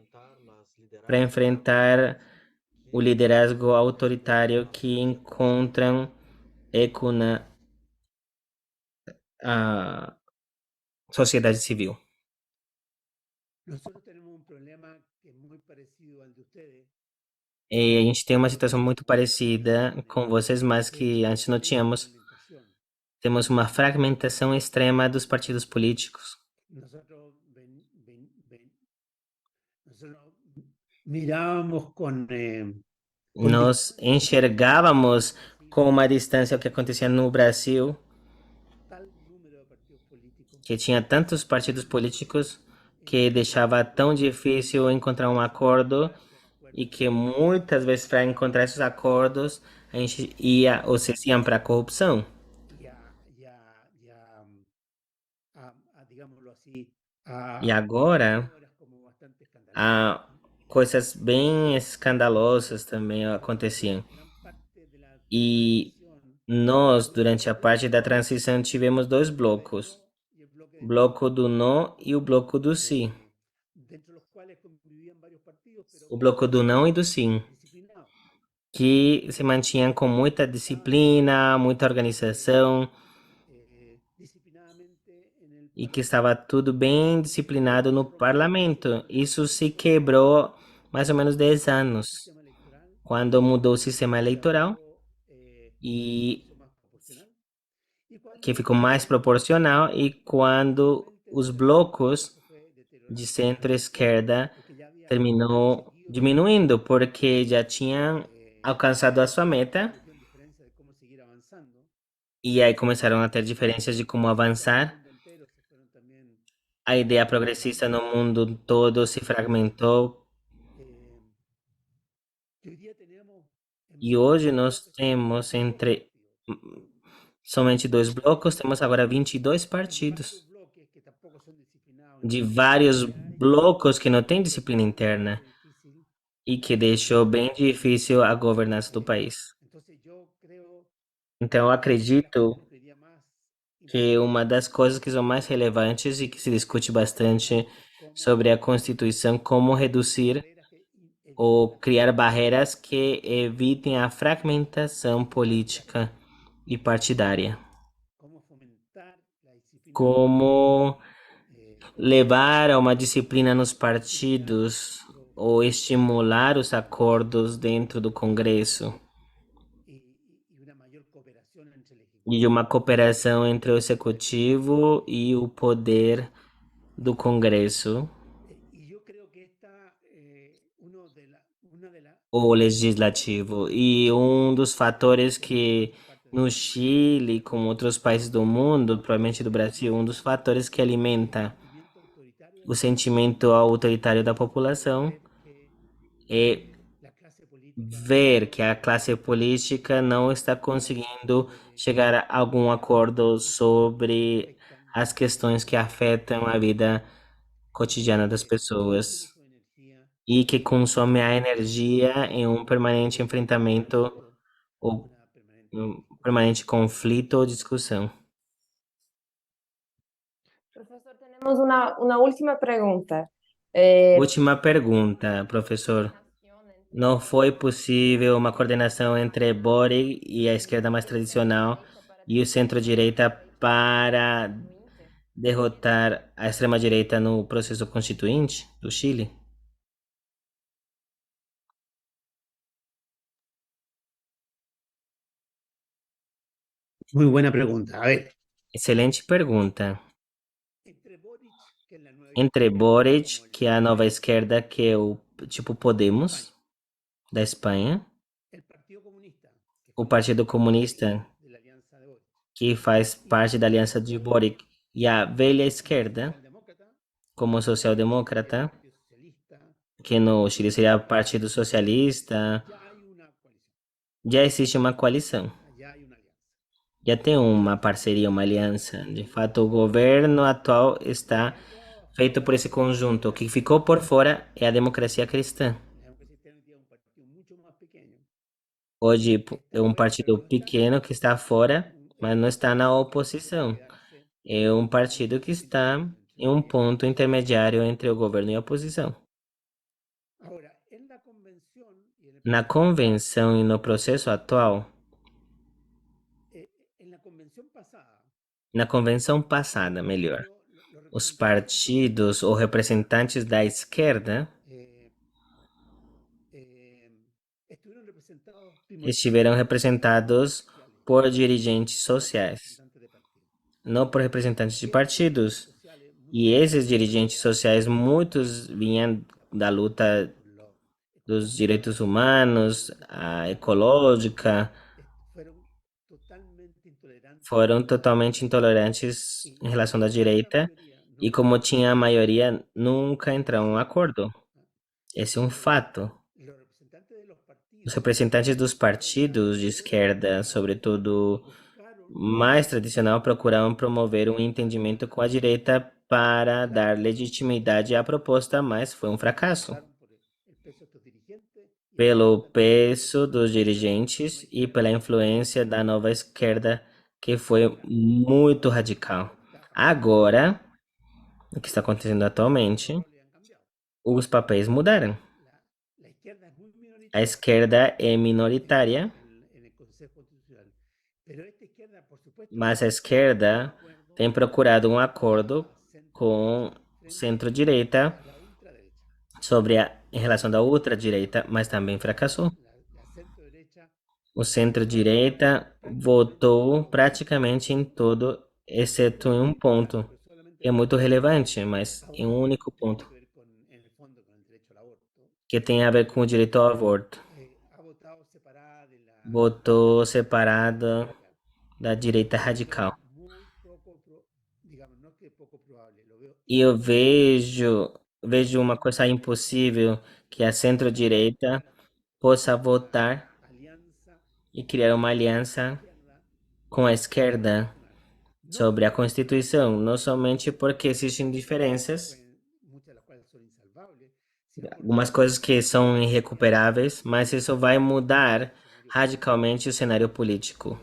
para enfrentar o liderazgo autoritário que encontram eco na sociedade civil? E a gente tem uma situação muito parecida com vocês, mas que antes não tínhamos. Temos uma fragmentação extrema dos partidos políticos. Nós enxergávamos com uma distância o que acontecia no Brasil, que tinha tantos partidos políticos que deixava tão difícil encontrar um acordo e que muitas vezes para encontrar esses acordos a gente ia ou vocês iam para a corrupção. E agora coisas bem escandalosas também aconteciam. E nós, durante a parte da transição, tivemos dois blocos. O bloco do não e o bloco do sim. O bloco do não e do sim, que se mantinham com muita disciplina, muita organização, e que estava tudo bem disciplinado no parlamento. Isso se quebrou mais ou menos 10 anos, quando mudou o sistema eleitoral e que ficou mais proporcional e quando os blocos de centro-esquerda terminou diminuindo, porque já tinham alcançado a sua meta e aí começaram a ter diferenças de como avançar. A ideia progressista no mundo todo se fragmentou e hoje nós temos entre somente 2 blocos, temos agora 22 partidos de vários blocos que não têm disciplina interna e que deixou bem difícil a governança do país. Então, eu acredito que uma das coisas que são mais relevantes e que se discute bastante sobre a Constituição, como reduzir ou criar barreiras que evitem a fragmentação política e partidária. Como levar a uma disciplina nos partidos ou estimular os acordos dentro do Congresso e uma cooperação entre o executivo e o poder do Congresso ou legislativo. E um dos fatores que no Chile, como outros países do mundo, provavelmente do Brasil, um dos fatores que alimenta o sentimento autoritário da população é ver que a classe política não está conseguindo chegar a algum acordo sobre as questões que afetam a vida cotidiana das pessoas e que consome a energia em um permanente enfrentamento ou um permanente conflito ou discussão. Professor, tenemos una última pregunta. Última pergunta, professor. Não foi possível uma coordenação entre Boric e a esquerda mais tradicional e o centro-direita para derrotar a extrema-direita no processo constituinte do Chile? Muy buena pregunta. A ver, Excelente pergunta. Entre Boric, que é a nova esquerda, que é o tipo Podemos, da Espanha, o Partido Comunista, que faz parte da aliança de Boric, e a velha esquerda, como social-democrata, que no Chile seria o Partido Socialista, já existe uma coalição. Já tem uma parceria, uma aliança. De fato, o governo atual está feito por esse conjunto. O que ficou por fora é a democracia cristã. Hoje é um partido pequeno que está fora, mas não está na oposição. É um partido que está em um ponto intermediário entre o governo e a oposição. Na convenção e no processo atual, na convenção passada, melhor, os partidos ou representantes da esquerda estiveram representados por dirigentes sociais, não por representantes de partidos. E esses dirigentes sociais, muitos vinham da luta dos direitos humanos, a ecológica, foram totalmente intolerantes em relação da direita e como tinha a maioria, nunca entraram em um acordo. Esse é um fato. Os representantes dos partidos de esquerda, sobretudo mais tradicional, procuravam promover um entendimento com a direita para dar legitimidade à proposta, mas foi um fracasso. Pelo peso dos dirigentes e pela influência da nova esquerda, que foi muito radical. Agora, o que está acontecendo atualmente, os papéis mudaram. A esquerda é minoritária, mas a esquerda tem procurado um acordo com centro-direita sobre em relação da ultradireita, mas também fracassou. O centro-direita votou praticamente em todo, exceto em um ponto, que é muito relevante, mas em um único ponto, que tem a ver com o direito ao aborto. Votou separado da direita radical. E eu vejo uma coisa impossível que a centro-direita possa votar e criar uma aliança com a esquerda sobre a Constituição, não somente porque existem diferenças, algumas coisas que são irrecuperáveis, mas isso vai mudar radicalmente o cenário político.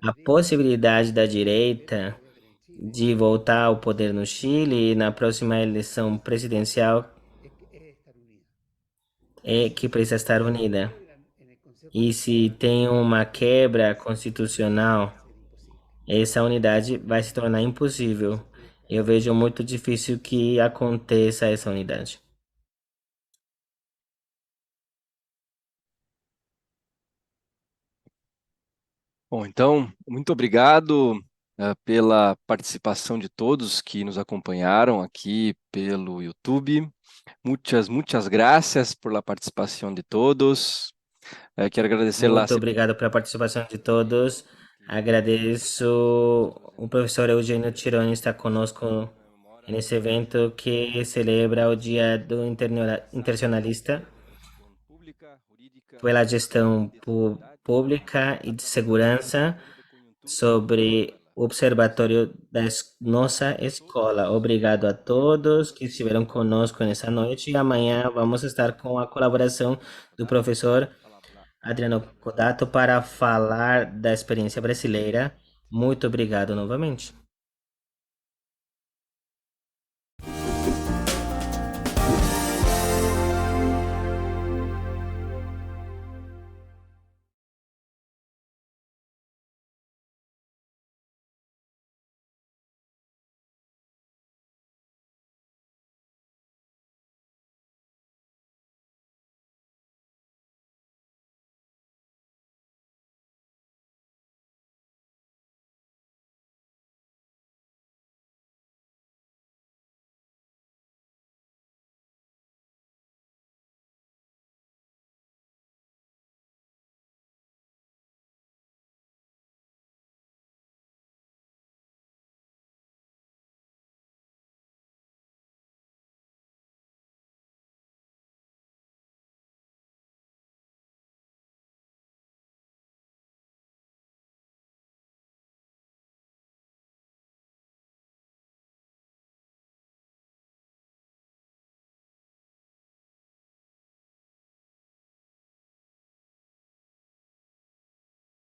A possibilidade da direita de voltar ao poder no Chile na próxima eleição presidencial é que precisa estar unida. E se tem uma quebra constitucional, essa unidade vai se tornar impossível. Eu vejo muito difícil que aconteça essa unidade. Bom, então, muito obrigado pela participação de todos que nos acompanharam aqui pelo YouTube. Muitas graças por la participação de todos. Quero agradecer lá. Muito obrigado pela participação de todos. Agradeço o professor Eugênio Tironi estar conosco nesse evento que celebra o Dia do Internacionalista pela gestão pública e de segurança sobre o observatório da nossa escola. Obrigado a todos que estiveram conosco nessa noite e amanhã vamos estar com a colaboração do professor Adriano Codato para falar da experiência brasileira. Muito obrigado novamente.